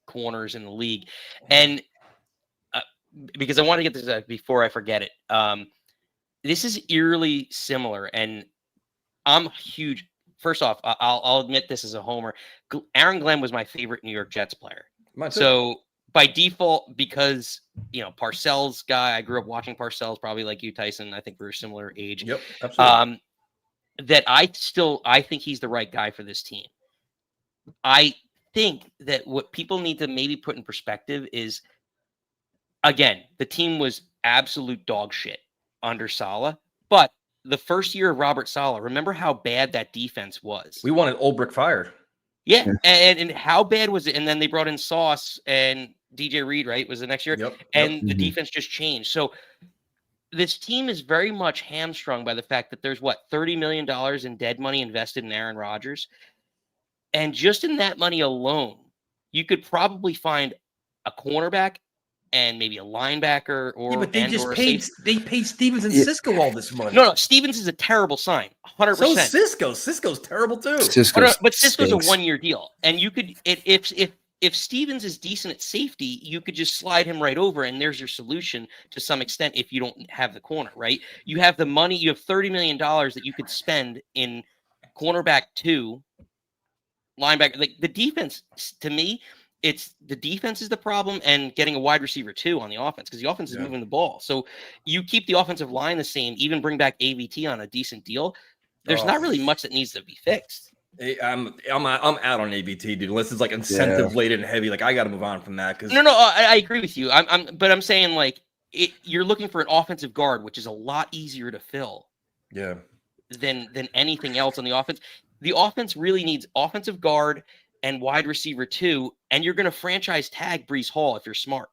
corners in the league, and because I want to get this before I forget it, this is eerily similar, and I'm huge. First off, I'll admit this as a homer. Aaron Glenn was my favorite New York Jets player. So by default, because Parcells guy, I grew up watching Parcells, probably like you, Tyson. I think we're a similar age. Yep, absolutely. That I think he's the right guy for this team. I think that what people need to maybe put in perspective is, again, the team was absolute dog shit under Saleh, but the first year of Robert Saleh, remember how bad that defense was? We wanted Olbrich fired. Yeah, and how bad was it? And then they brought in Sauce and DJ Reed, right? Was the next year, Yep. and the defense just changed. So this team is very much hamstrung by the fact that there's $30 million in dead money invested in Aaron Rodgers, and just in that money alone, you could probably find a cornerback and maybe a linebacker or but they just or a paid safety. they paid Stevens and Cisco all this money. No, Stevens is a terrible sign, 100%. So is Cisco. Cisco's terrible too. But Cisco's stinks. a 1-year deal, and you could if Stevens is decent at safety, you could just slide him right over, and there's your solution to some extent. If you don't have the corner, right? You have the money. You have $30 million that you could spend in cornerback 2, linebacker. Like the defense, to me, it's the defense is the problem, and getting a wide receiver 2 on the offense, because the offense is moving the ball. So you keep the offensive line the same, even bring back AVT on a decent deal. There's not really much that needs to be fixed. I'm out on AVT, dude. Unless it's like incentive laden and heavy, like I got to move on from that. Because I agree with you. But I'm saying like you're looking for an offensive guard, which is a lot easier to fill. Yeah. Than anything else on the offense. The offense really needs offensive guard and wide receiver 2, and you're going to franchise tag Breece Hall if you're smart.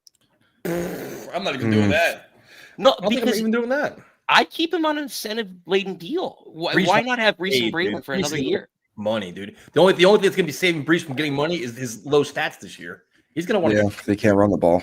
I'm not even doing that. No, I don't think I'm even doing that. I'd keep him on an incentive-laden deal. Why not have Breece and Braylon for another year? Money, dude. The only thing that's going to be saving Breece from getting money is his low stats this year. He's going to want to. They can't run the ball.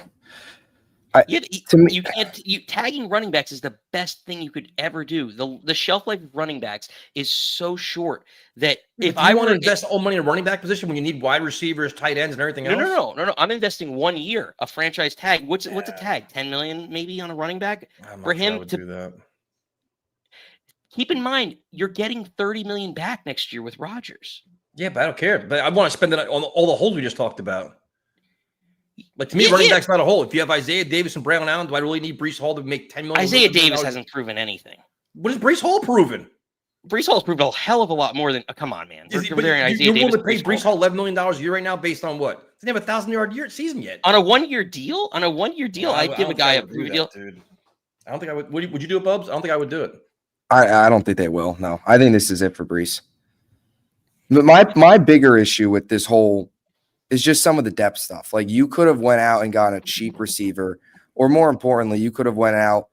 Tagging running backs is the best thing you could ever do. The shelf life of running backs is so short that if I want to invest all money in a running back position when you need wide receivers, tight ends, and everything else. No. I'm investing 1 year, a franchise tag. What's a tag? 10 million maybe on a running back for him to do that. Keep in mind, you're getting 30 million back next year with Rodgers. Yeah, but I don't care. But I want to spend it on all the holes we just talked about. Like to me, running back's not a hole. If you have Isaiah Davis and Brown Allen, do I really need Breece Hall to make $10 million? Isaiah Davis hasn't proven anything. What has Breece Hall proven? Breece Hall's proven a hell of a lot more than. Come on, man. You're willing to pay Breece Hall $11 million a year right now based on what? He doesn't have a 1,000-yard season yet. On a 1-year deal? I'd give a guy a prove deal. Dude. I don't think I would. Would you do it, Bubs? I don't think I would do it. I don't think they will. No, I think this is it for Breece. But my bigger issue with this whole is just some of the depth stuff. Like you could have went out and gotten a cheap receiver, or more importantly, you could have went out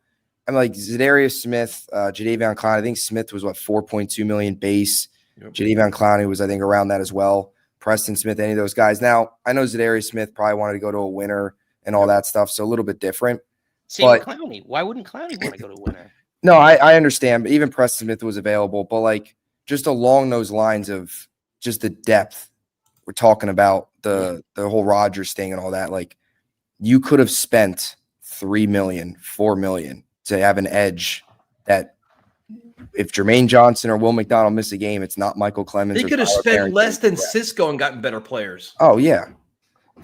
and like Zadarius Smith, Jadeveon Clowney. I think Smith was 4.2 million base. Yep. Jadeveon Clowney was I think around that as well. Preston Smith, any of those guys. Now I know Zadarius Smith probably wanted to go to a winner and all that stuff, so a little bit different. Same with Clowney. Why wouldn't Clowney want to go to a winner? No, I understand, but even Preston Smith was available. But like just along those lines of just the depth. We're talking about the whole Rodgers thing and all that. Like you could have spent $3 million, $4 million to have an edge that if Jermaine Johnson or Will McDonald miss a game, it's not Michael Clemens. They could have spent less than Cisco and gotten better players. Oh yeah.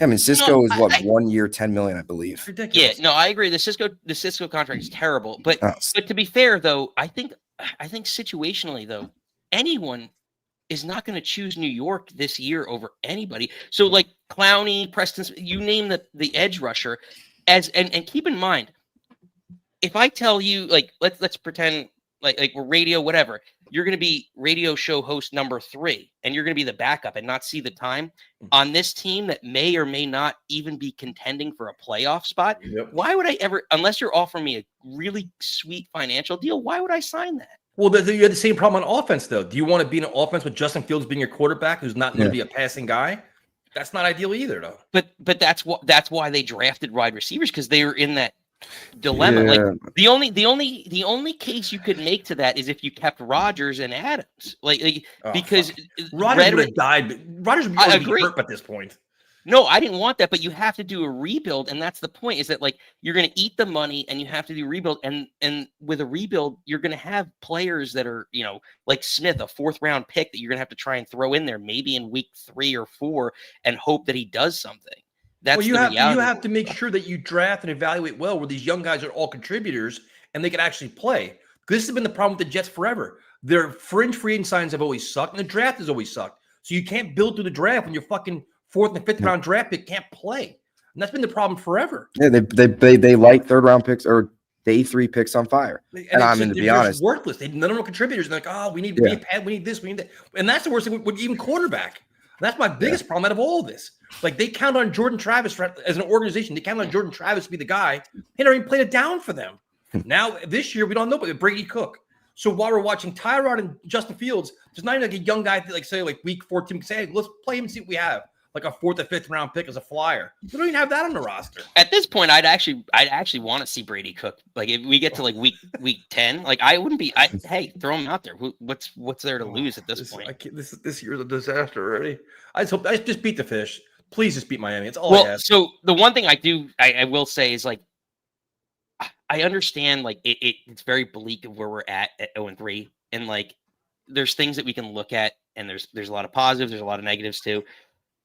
I mean, Cisco is 1 year, $10 million, I believe. Ridiculous. Yeah, no, I agree. The Cisco contract is terrible. But to be fair though, I think situationally though, anyone is not going to choose New York this year over anybody. So like Clowney, Preston, you name the edge rusher and keep in mind, if I tell you like, let's pretend like we're radio, whatever, you're going to be radio show host number 3 and you're going to be the backup and not see the time on this team that may or may not even be contending for a playoff spot. Yep. Why would I ever, unless you're offering me a really sweet financial deal, why would I sign that? Well, you had the same problem on offense, though. Do you want to be in an offense with Justin Fields being your quarterback, who's not going to be a passing guy? That's not ideal either, though. But that's why they drafted wide receivers, because they were in that dilemma. Yeah. Like the only case you could make to that is if you kept Rodgers and Adams, because Rodgers would have died. Rodgers would be hurt at this point. No, I didn't want that, but you have to do a rebuild, and that's the point. Is that like you're going to eat the money, and you have to do a rebuild, and with a rebuild, you're going to have players that are like Smith, a 4th-round pick that you're going to have to try and throw in there, maybe in week 3 or 4, and hope that he does something. That's you have to make sure that you draft and evaluate well where these young guys are all contributors and they can actually play. Because this has been the problem with the Jets forever. Their fringe free agent signs have always sucked, and the draft has always sucked. So you can't build through the draft when you're fucking 4th and 5th round draft pick can't play, and that's been the problem forever. Yeah, they like 3rd round picks or day 3 picks on fire. And I'm going to be honest, worthless. None of them are contributors. They're like, oh, we need to be a pad. We need this. We need that. And that's the worst thing with even quarterback. That's my biggest problem out of all of this. Like they count on Jordan Travis as an organization. They count on Jordan Travis to be the guy. He never even played it down for them. Now this year we don't know, but Brady Cook. So while we're watching Tyrod and Justin Fields, there's not even like a young guy that like say like week 14 say, hey, let's play him and see what we have. Like a 4th or 5th round pick as a flyer. We don't even have that on the roster. At this point, I'd actually want to see Brady Cook. Like if we get to like week 10, like I wouldn't be. Hey, throw him out there. What's there to lose at this point? This year's a disaster already. I just beat the fish. Please just beat Miami. It's all I ask. So the one thing I will say is like I understand like it's very bleak of where we're at 0-3, and like there's things that we can look at, and there's a lot of positives, there's a lot of negatives too.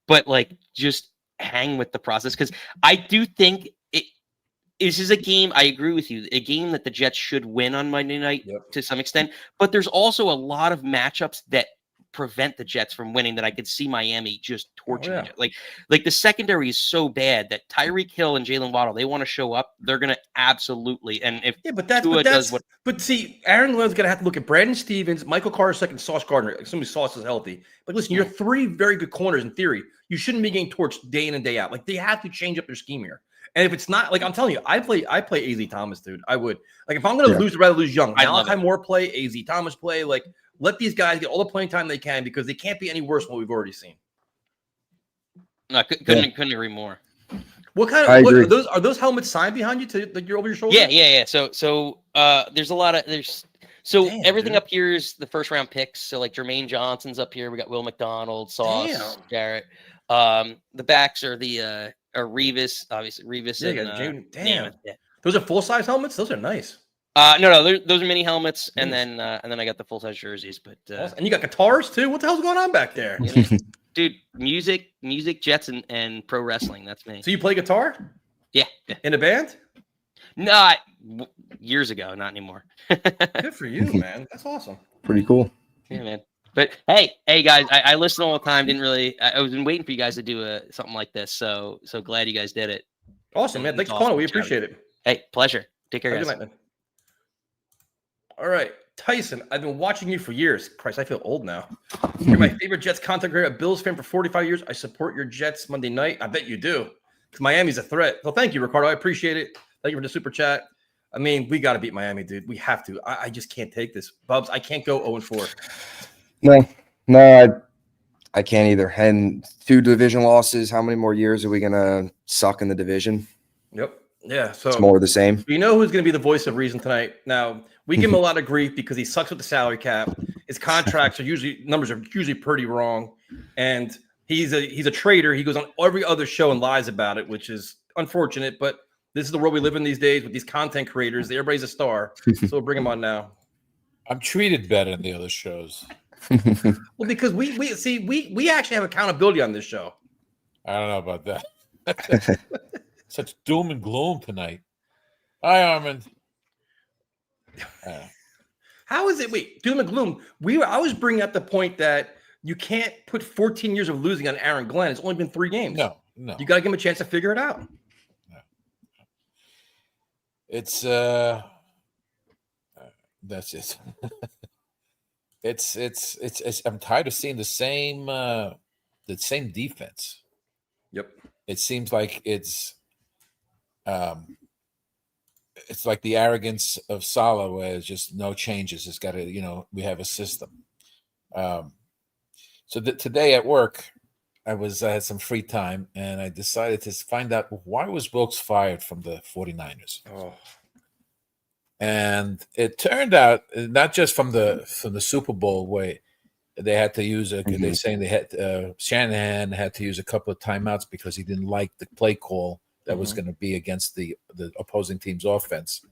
But like, just hang with the process because I do think this is a game. I agree with you. A game that the Jets should win on Monday night to some extent. But there's also a lot of matchups that prevent the Jets from winning that I could see Miami just torching. Like the secondary is so bad that Tyreek Hill and Jalen Waddle, they want to show up. They're going to absolutely. And if but see, Aaron Glenn's going to have to look at Brandon Stevens, Michael Carter, Sauce Gardner. Assuming Sauce is healthy. But listen, you're 3 very good corners in theory. You shouldn't be getting torched day in and day out. Like they have to change up their scheme here. And if it's not, like I'm telling you, I play AZ Thomas, dude. I would. Like if I'm going to lose, I'd rather lose young. Malachi Moore play, AZ Thomas play. Like let these guys get all the playing time they can because they can't be any worse than what we've already seen. No, couldn't agree more. What kind of are those helmets signed behind you to like you're over your shoulder? Yeah. So there's a lot of everything up here is the first round picks. So like Jermaine Johnson's up here. We got Will McDonald, Sauce, Garrett. The backs are the Revis, obviously Revis. Damn. Those are full size helmets. Those are nice. No, those are mini helmets, and then I got the full size jerseys. But and you got guitars too. What the hell's going on back there, dude? Music, Jets, and pro wrestling. That's me. So you play guitar? Yeah. In a band? No, years ago, not anymore. Good for you, man. That's awesome. Pretty cool. Yeah, man. But hey, guys, I listen all the time. I was been waiting for you guys to do something like this. So glad you guys did it. Awesome, man. Thanks for calling. We appreciate it. Hey, pleasure. Take care, guys. Good night, man. All right, Tyson, I've been watching you for years. Christ, I feel old now. You're my favorite Jets content creator, a Bills fan for 45 years. I support your Jets Monday night. I bet you do. Because Miami's a threat. So thank you, Ricardo. I appreciate it. Thank you for the super chat. I mean, we got to beat Miami, dude. We have to. I just can't take this. Bubs, I can't go 0-4. No, I can't either. And 2 division losses. How many more years are we going to suck in the division? Yep. Yeah. So it's more of the same. We know who's going to be the voice of reason tonight. Now, we give him a lot of grief because he sucks with the salary cap. His contracts are usually pretty wrong. And he's a traitor. He goes on every other show and lies about it, which is unfortunate. But this is the world we live in these days with these content creators. Everybody's a star. So we'll bring him on now. I'm treated better than the other shows. Well, because we actually have accountability on this show. I don't know about that. Such doom and gloom tonight. Hi, Armand. How is it? Wait, doom and gloom. I was bringing up the point that you can't put 14 years of losing on Aaron Glenn. It's only been 3 games. No. You got to give him a chance to figure it out. No. It's that's it. It's I'm tired of seeing the same defense. Yep. It seems like it's like the arrogance of Salah, where it's just no changes. It's got to, we have a system. So today at work, I had some free time, and I decided to find out why was Wilkes fired from the 49ers. Oh. And it turned out not just from the Super Bowl where they had to use they're saying they had Shanahan had to use a couple of timeouts because he didn't like the play call that was going to be against the opposing team's offense.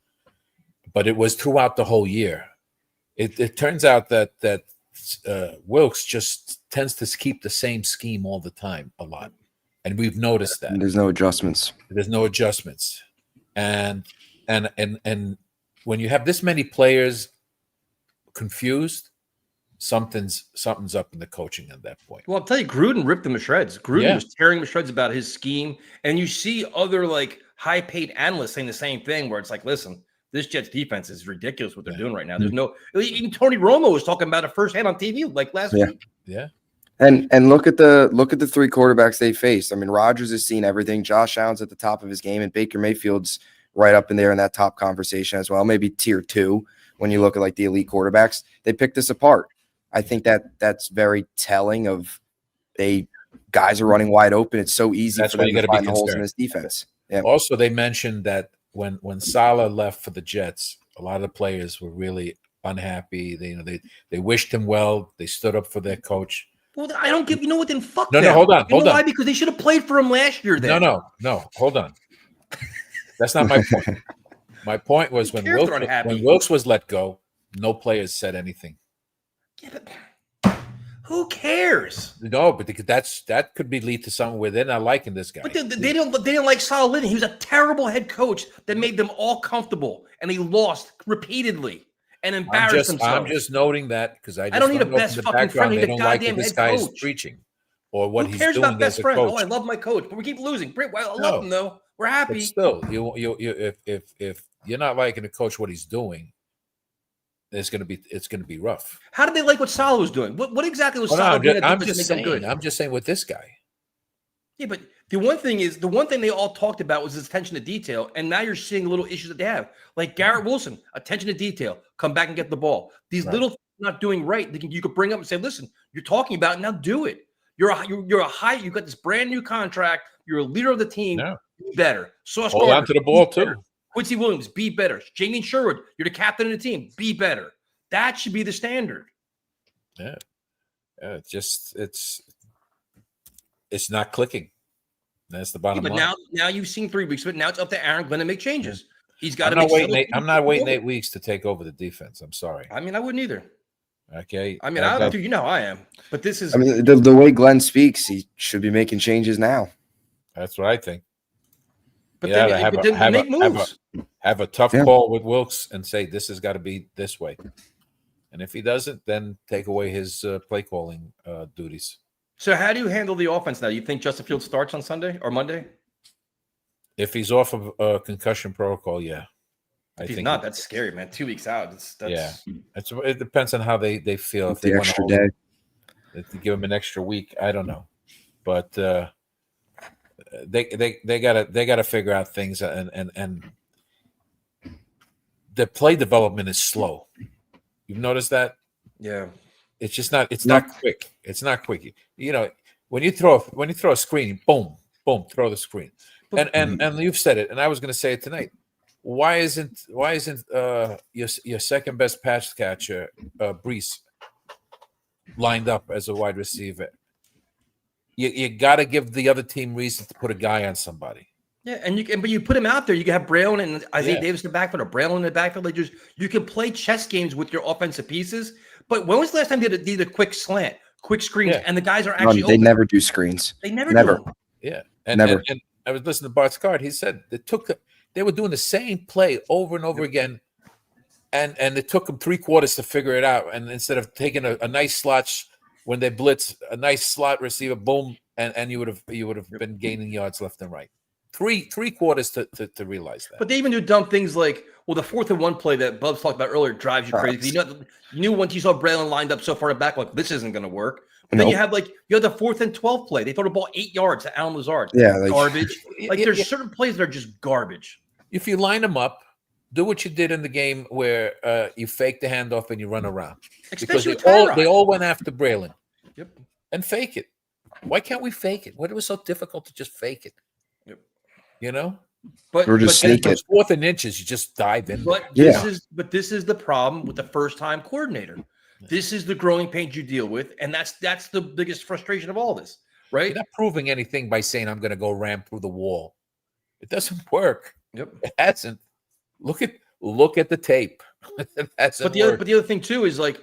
But it was throughout the whole year. It turns out that Wilkes just tends to keep the same scheme all the time a lot. And we've noticed that. There's no adjustments. And when you have this many players confused, something's up in the coaching at that point. Well, I'll tell you, Gruden ripped him to shreds. Gruden was tearing him to shreds about his scheme. And you see other like high-paid analysts saying the same thing where it's like, listen, this Jets defense is ridiculous what they're doing right now. There's no even Tony Romo was talking about it firsthand on TV like last week. Yeah. And look at the three quarterbacks they faced. I mean, Rodgers has seen everything. Josh Allen's at the top of his game, and Baker Mayfield's right up in there in that top conversation as well. Maybe tier 2 when you look at like the elite quarterbacks. They picked this apart. I think that's very telling of guys are running wide open. It's so easy for them to find the holes in this defense. Yeah. Also, they mentioned that when Saleh left for the Jets, a lot of the players were really unhappy. They wished him well. They stood up for their coach. Well, I don't give. You know what? Then fuck them. No, hold on. Why? Because they should have played for him last year. Then no. Hold on. That's not my point. My point was when Wilkes was let go, no players said anything. Yeah, but who cares? No, but that could lead to something where they're not liking this guy. But they didn't like Saleh living. He was a terrible head coach that made them all comfortable, and he lost repeatedly and embarrassed themselves. I'm just noting that because I don't need a best fucking friend. They don't like what this guy is preaching or what he's doing. Who cares about best friend? Oh, I love my coach, but we keep losing. I love him though. We're happy. But still, if you're not liking the coach what he's doing, it's gonna be rough. How did they like what Saleh was doing? What exactly was Saleh doing? I'm just saying with this guy. Yeah, but the one thing they all talked about was his attention to detail, and now you're seeing little issues that they have, like Garrett Wilson, attention to detail, come back and get the ball. These little things not doing right, you could bring up and say, "Listen, you're talking about it, now do it. You've got this brand new contract. You're a leader of the team. Be better. Sauce Hold on to the ball too. Quincy Williams, be better. Jamie Sherwood, you're the captain of the team. Be better. That should be the standard." Yeah. It's not clicking. That's the bottom line. But now you've seen 3 weeks, but now it's up to Aaron Glenn to make changes. He's got to I'm not waiting 8 weeks to take over the defense. I'm sorry. I mean, I wouldn't either. Okay. I mean, I am. But this is. I mean, the way Glenn speaks, he should be making changes now. That's what I think. But make moves. Have a tough call with Wilkes and say this has got to be this way. And if he doesn't, then take away his play calling duties. So how do you handle the offense now? You think Justin Fields starts on Sunday or Monday? If he's off of concussion protocol, yeah. If he's not, that's scary, man. 2 weeks out. It depends on how they feel. If they want extra day, if they give him an extra week, I don't know, but they gotta figure out things, and the play development is slow. You've noticed that? Yeah. It's just not. It's not quick. It's not quick. You know, when you throw a screen, boom, throw the screen. And you've said it, and I was going to say it tonight. Why isn't your second best pass catcher, Brees, lined up as a wide receiver? You got to give the other team reason to put a guy on somebody. Yeah, but you put him out there. You can have Braylon and Isaiah Davis in the backfield, or Braylon in the backfield. You can play chess games with your offensive pieces. But when was the last time they did a quick slant, quick screens, and the guys are actually they never do screens. They never do them. Yeah, and I was listening to Bart Scott. He said they were doing the same play over and over again, and it took them 3 quarters to figure it out. And instead of taking a nice slot when they blitz, a nice slot receiver, boom, and you would have been gaining yards left and right. Three quarters to realize that. But they even do dumb things like, the 4th and 1 play that Bubs talked about earlier drives you crazy. You knew once you saw Braylon lined up so far in the back, like, this isn't going to work. But then you had the 4th and 12 play. They throw the ball 8 yards to Alan Lazard. Yeah, garbage. There's certain plays that are just garbage. If you line them up, do what you did in the game where you fake the handoff and you run around. Especially because they all went after Braylon. Yep. And fake it. Why can't we fake it? Why was it so difficult to just fake it? Yep. You know? But 4th and inches, you just dive in. This is the problem with the first-time coordinator. This is the growing pains you deal with, and that's the biggest frustration of all this, right? You're not proving anything by saying I'm going to go ram through the wall. It doesn't work. Yep, it hasn't. Look at the tape. But the other thing too is like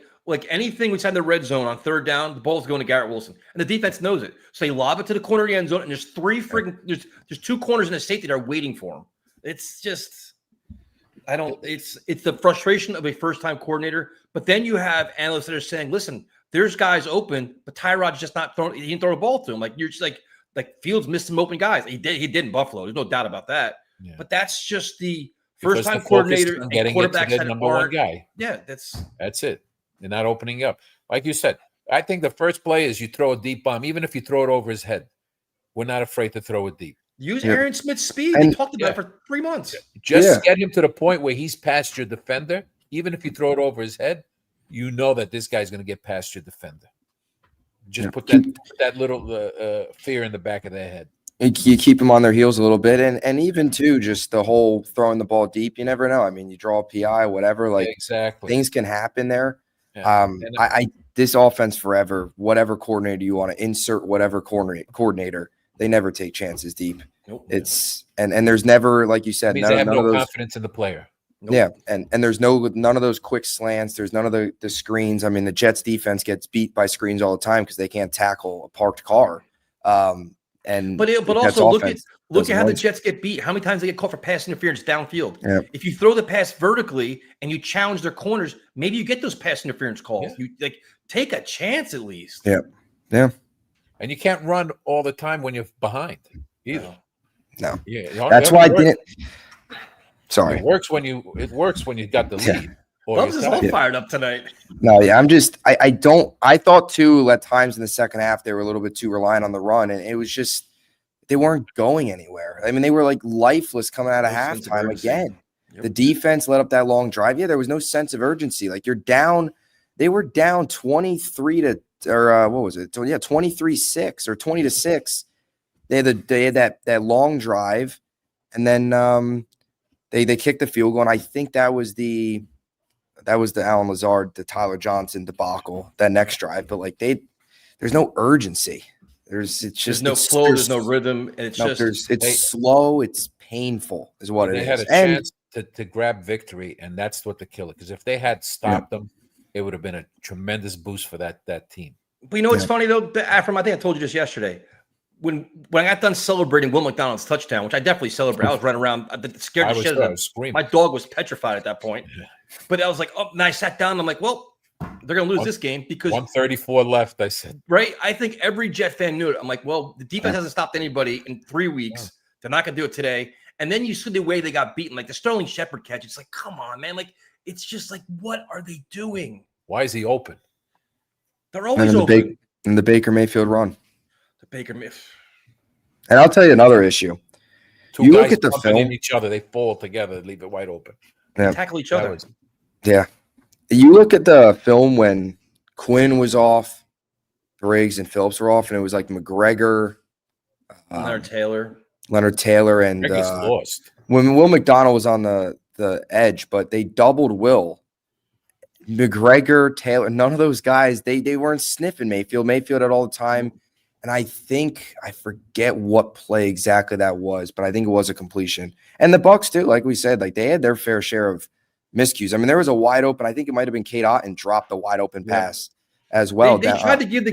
anything inside the red zone on 3rd down, the ball's going to Garrett Wilson, and the defense knows it. So they lob it to the corner of the end zone, and there's there's 2 corners in the safety that are waiting for him. It's just it's the frustration of a first-time coordinator. But then you have analysts that are saying, listen, there's guys open, but Tyrod's just not throwing. He didn't throw the ball to him. Like you're just like Fields missed some open guys. He did in Buffalo. There's no doubt about that. Yeah. But that's just the Because First-time the focus coordinator is on and getting it to quarterbacks the had number one art. guy. Yeah, that's it. They're not opening up. Like you said, I think the first play is you throw a deep bomb, even if you throw it over his head. We're not afraid to throw it deep. use Yeah. Aaron Smith's speed. And- They talked about it for 3 months. Just get him to the point where he's past your defender. Even if you throw it over his head, you know that this guy's going to get past your defender. Just put that little fear in the back of their head. You keep them on their heels a little bit, and even too, just the whole throwing the ball deep. You never know. I mean, you draw a PI, whatever. Like exactly, things can happen there. Yeah. I this offense forever, whatever coordinator you want to insert, whatever coordinator, they never take chances deep. Nope. It's and there's never, like you said, they have no of those, confidence in the player. Nope. Yeah, and there's none of those quick slants. There's none of the screens. I mean, the Jets defense gets beat by screens all the time because they can't tackle a parked car. But also look at how the Jets get beat. How many times they get caught for pass interference downfield? Yeah. If you throw the pass vertically and you challenge their corners, maybe you get those pass interference calls. Yeah. You take a chance at least. Yeah. And you can't run all the time when you're behind either. No. Yeah, that's why I didn't. Sorry. It works when you got the lead. Love's is all fired up tonight. No, yeah, I'm just I thought too at times in the second half they were a little bit too reliant on the run, and it was just they weren't going anywhere. I mean, they were like lifeless coming out of halftime again. Yep. The defense let up that long drive. Yeah, there was no sense of urgency. Like you're down, they were down 23 to or what was it? So yeah, 23-6 or 20-6. They had that long drive, and then they kicked the field goal, and I think that was the Alan Lazard, the Tyler Johnson debacle, that next drive. But like there's no urgency. There's no flow, there's no rhythm, and it's slow, it's painful, is what it is. They had a chance to grab victory, and that's what the killer. Because if they had stopped them, it would have been a tremendous boost for that team. But you know what's funny though, Afram, I think I told you just yesterday. When I got done celebrating Will McDonald's touchdown, which I definitely celebrated, I was running around, scared the shit out of them. My dog was petrified at that point. But I was like, oh, and I sat down. And I'm like, well, they're going to lose this game because 134 left. I said, right. I think every Jet fan knew it. I'm like, well, the defense hasn't stopped anybody in 3 weeks. They're not going to do it today. And then you see the way they got beaten, like the Sterling Shepard catch. It's like, come on, man. Like, it's just like, what are they doing? Why is he open? They're always open. And the Baker Mayfield run. The Baker Mayfield. And I'll tell you another issue. You look at the film, in each other, they fall together, leave it wide open. They tackle each other. Yeah. You look at the film when Quinn was off, Briggs and Phillips were off, and it was like McGregor, Leonard Taylor, and lost. When Will McDonald was on the edge, but they doubled Will. McGregor, Taylor, none of those guys, they weren't sniffing Mayfield. Mayfield had all the time. And I forget what play exactly that was, but I think it was a completion. And the Bucs too, like we said, like they had their fair share of miscues. I mean, there was a wide open. I think it might have been Kate Otten dropped the wide open pass as well. They tried to give the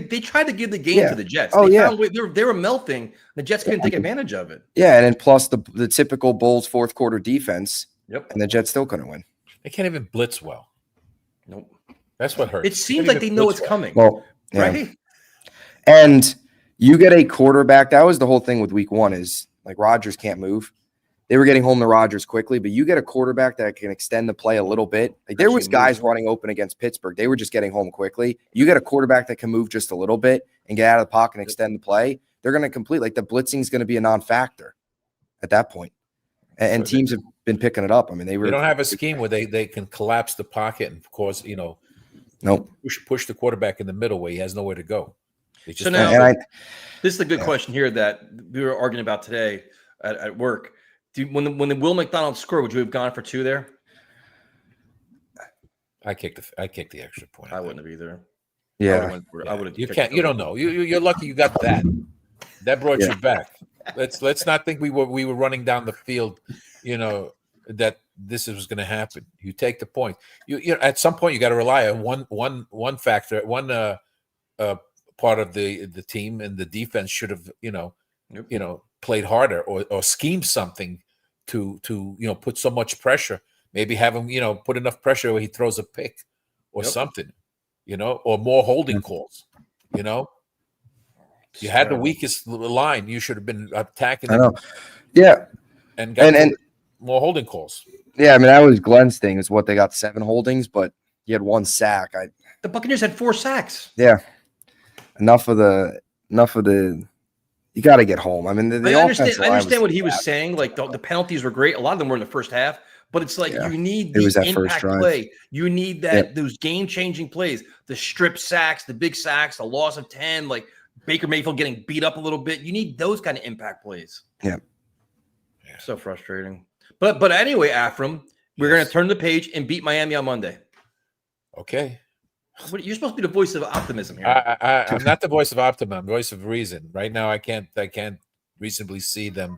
game to the Jets. They were melting. The Jets couldn't take advantage of it. Yeah, and then plus the typical Bulls fourth quarter defense. Yep. And the Jets still couldn't win. They can't even blitz well. Nope. That's what hurts. It seems like they know it's coming. Well, right. And you get a quarterback. That was the whole thing with week one is like Rodgers can't move. They were getting home to Rodgers quickly, but you get a quarterback that can extend the play a little bit. Like there was guys running open against Pittsburgh. They were just getting home quickly. You get a quarterback that can move just a little bit and get out of the pocket and extend the play. They're going to complete. Like the blitzing is going to be a non-factor at that point. And teams have been picking it up. I mean, they don't have a scheme where they can collapse the pocket and, of course, push the quarterback in the middle where he has nowhere to go. So now, this is a good question here that we were arguing about today at work. When the Will McDonald scored, would you have gone for 2 there? I kicked the extra point. I wouldn't have either. Yeah, I would have. You can't. You don't know. You're lucky you got that. That brought you back. Let's not think we were running down the field. That this was going to happen. You take the point. You at some point you got to rely on one factor, part of the team, and the defense should have played harder or schemed something to put so much pressure. Maybe have him put enough pressure where he throws a pick or something, or more holding calls. You had the weakest line. You should have been attacking them. I know. Yeah, and more holding calls. Yeah, I mean that was Glenn's thing. Is what they got 7 holdings, but he had 1 sack. The Buccaneers had 4 sacks. Yeah, enough of the. You got to get home. I mean, I understand what he was saying. Like the penalties were great. A lot of them were in the first half, but it's like you need the impact play. You need those game-changing plays, the strip sacks, the big sacks, the loss of 10, like Baker Mayfield getting beat up a little bit. You need those kind of impact plays. Yeah. So frustrating. But anyway, Afram, we're going to turn the page and beat Miami on Monday. Okay. You're supposed to be the voice of optimism here. I'm not the voice of optimism. I'm the voice of reason. Right now, I can't reasonably see them.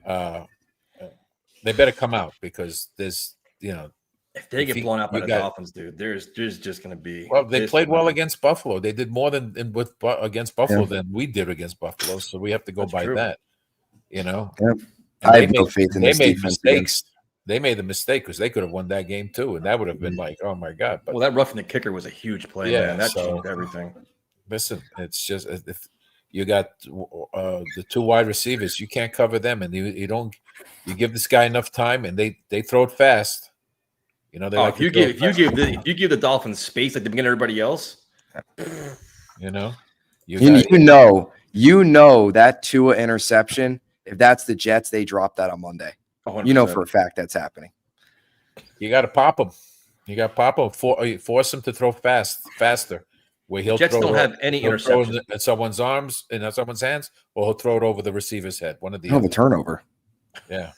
They better come out because there's, if they get blown out by the Dolphins, dude, there's just going to be. Well, they played well against Buffalo. They did more against Buffalo than we did against Buffalo. So we have to go by that. Yeah. I have no faith in this defense. Mistakes. They made the mistake because they could have won that game too, and that would have been like, oh my god! But that roughing the kicker was a huge play, man. That changed everything. Listen, it's just if you got the 2 wide receivers, you can't cover them, and you give this guy enough time, and they throw it fast. If you give the Dolphins space like they've given everybody else, you know that Tua interception. If that's the Jets, they drop that on Monday. 100%. You know for a fact that's happening. You got to pop him. You got to pop him. Force him to throw faster. Where Jets don't have any interceptions in someone's arms, in someone's hands, or he'll throw it over the receiver's head. One of the other. Turnover. Yeah,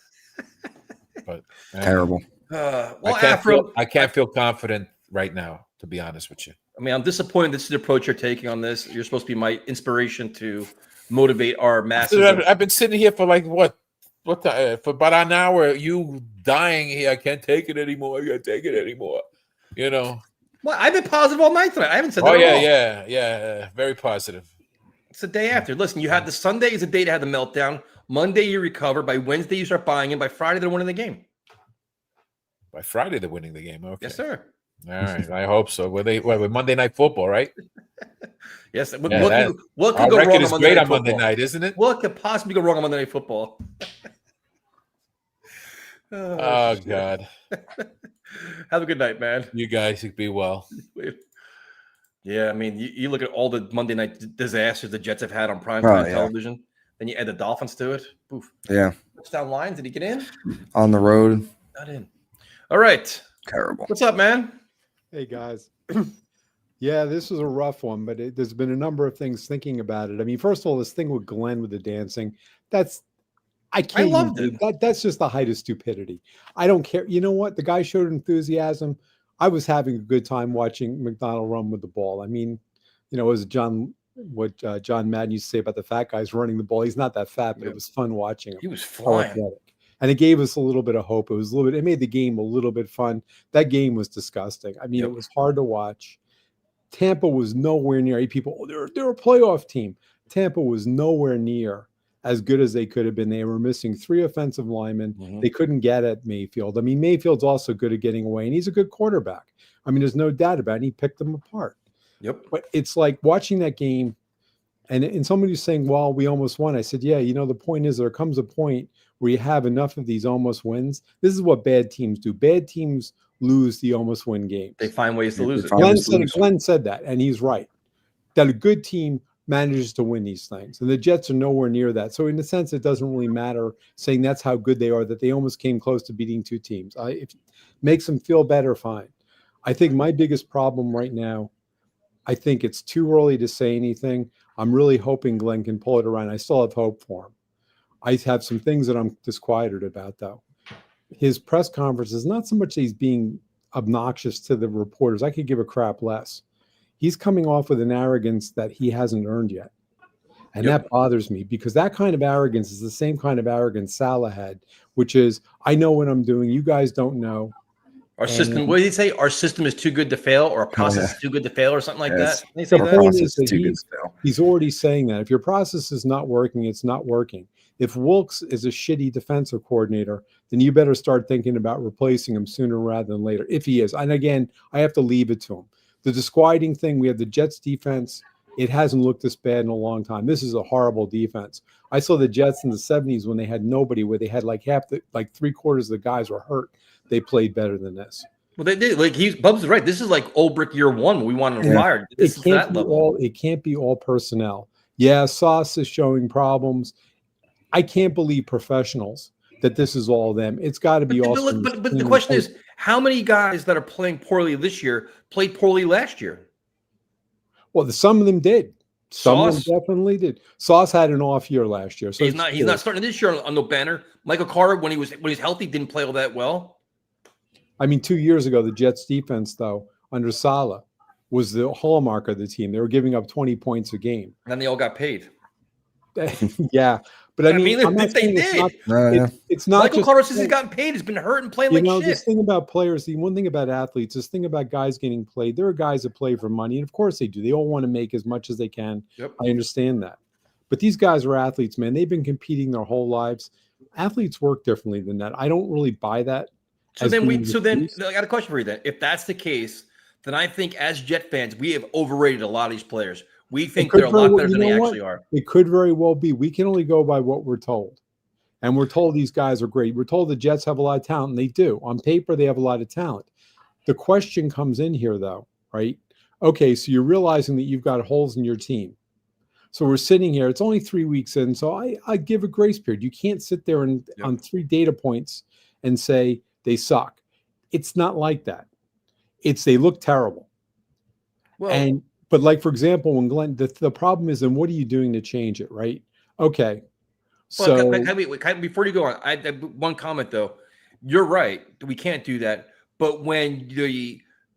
but terrible. I can't feel confident right now, to be honest with you. I mean, I'm disappointed. This is the approach you're taking on this. You're supposed to be my inspiration to motivate our masses. I've been sitting here for like for about an hour. You dying here. I can't take it anymore. I can't take it anymore. Well, I've been positive all night tonight. I haven't said that. Oh yeah. Very positive. It's the day after. Listen, you had the Sunday is the day to have the meltdown. Monday you recover. By Wednesday you start buying, and by Friday they're winning the game. By Friday they're winning the game. Okay. Yes, sir. All right. I hope so. With Monday Night Football, right? Yes. What could go wrong on Monday night, isn't it? What could possibly go wrong on Monday Night Football? Oh God. Have a good night, man. You guys be well. Yeah, I mean, you look at all the Monday night disasters the Jets have had on primetime television, then you add the Dolphins to it. Poof. Yeah. Touchdown lines. Did he get in? On the road. Not in. All right. Terrible. What's up, man? Hey, guys. Yeah, this was a rough one, but there's been a number of things thinking about it. I mean, first of all, this thing with Glenn with the dancing, I loved it. That's just the height of stupidity. I don't care. You know what? The guy showed enthusiasm. I was having a good time watching McDonald run with the ball. I mean, as what John Madden used to say about the fat guys running the ball. He's not that fat, but it was fun watching him. He was flying. And it gave us a little bit of hope. It made the game a little bit fun. That game was disgusting. I mean, It was hard to watch. Tampa was nowhere near. People, they're a playoff team. Tampa was nowhere near as good as they could have been. They were missing 3 offensive linemen. Mm-hmm. They couldn't get at Mayfield. I mean, Mayfield's also good at getting away, and he's a good quarterback. I mean, there's no doubt about it. He picked them apart. Yep. But it's like watching that game, and somebody's saying, well, we almost won. I said, yeah, the point is there comes a point where you have enough of these almost wins. This is what bad teams do. Bad teams lose the almost win games. They find ways to lose it. Glenn said that, and he's right. That a good team manages to win these things. And the Jets are nowhere near that. So in a sense, it doesn't really matter saying that's how good they are, that they almost came close to beating 2 teams. If it makes them feel better, fine. I think my biggest problem right now, I think it's too early to say anything. I'm really hoping Glenn can pull it around. I still have hope for him. I have some things that I'm disquieted about, though. His press conference is not so much that he's being obnoxious to the reporters. I could give a crap less. He's coming off with an arrogance that he hasn't earned yet. And that bothers me because that kind of arrogance is the same kind of arrogance Salah had, which is, I know what I'm doing. You guys don't know. Our system, what did he say? Our system is too good to fail, or our process is too good to fail, or something like that. The point is that he's already saying that. If your process is not working, it's not working. If Wilkes is a shitty defensive coordinator, then you better start thinking about replacing him sooner rather than later, if he is. And again, I have to leave it to him. The disquieting thing, we have the Jets defense it hasn't looked this bad in a long time. This is a horrible defense. I saw the Jets in the 70s when they had nobody, where they had like three-quarters of the guys were hurt. They played better than this. Well, they did. Like Bubs is right. This is like old brick year one when we wanted him fired. This is that level. It can't be all personnel. Yeah, Sauce is showing problems. I can't believe professionals that this is all them. It's got to be also. But the question is, how many guys that are playing poorly this year played poorly last year? Well, some of them did. Some Sauce? of them definitely did. Sauce had an off year last year, so he's not starting this year on no banner. Michael Carter, when he's healthy, didn't play all that well. I mean, 2 years ago, the Jets defense, though, under Saleh, was the hallmark of the team. They were giving up 20 points a game. And then they all got paid. Yeah. But I mean they did. It's not Michael Carter, since he's gotten paid, has been hurt and playing like shit. This thing about players, the one thing about athletes, this thing about guys getting played, there are guys that play for money, and of course they do. They all want to make as much as they can. Yep. I understand that. But these guys are athletes, man. They've been competing their whole lives. Athletes work differently than that. I don't really buy that. So then I got a question for you then. If that's the case, then I think as Jet fans, we have overrated a lot of these players. We think they're a lot better than they actually are. It could very well be. We can only go by what we're told. And we're told these guys are great. We're told the Jets have a lot of talent, and they do. On paper, they have a lot of talent. The question comes in here, though, right? Okay, so you're realizing that you've got holes in your team. So we're sitting here. It's only 3 weeks in, so I give a grace period. You can't sit there and on 3 data points and say they suck. It's not like that. They look terrible. Well, but like, for example, when Glenn, the problem is, then what are you doing to change it, right? Okay. So before you go on, I have one comment though. You're right. We can't do that. But when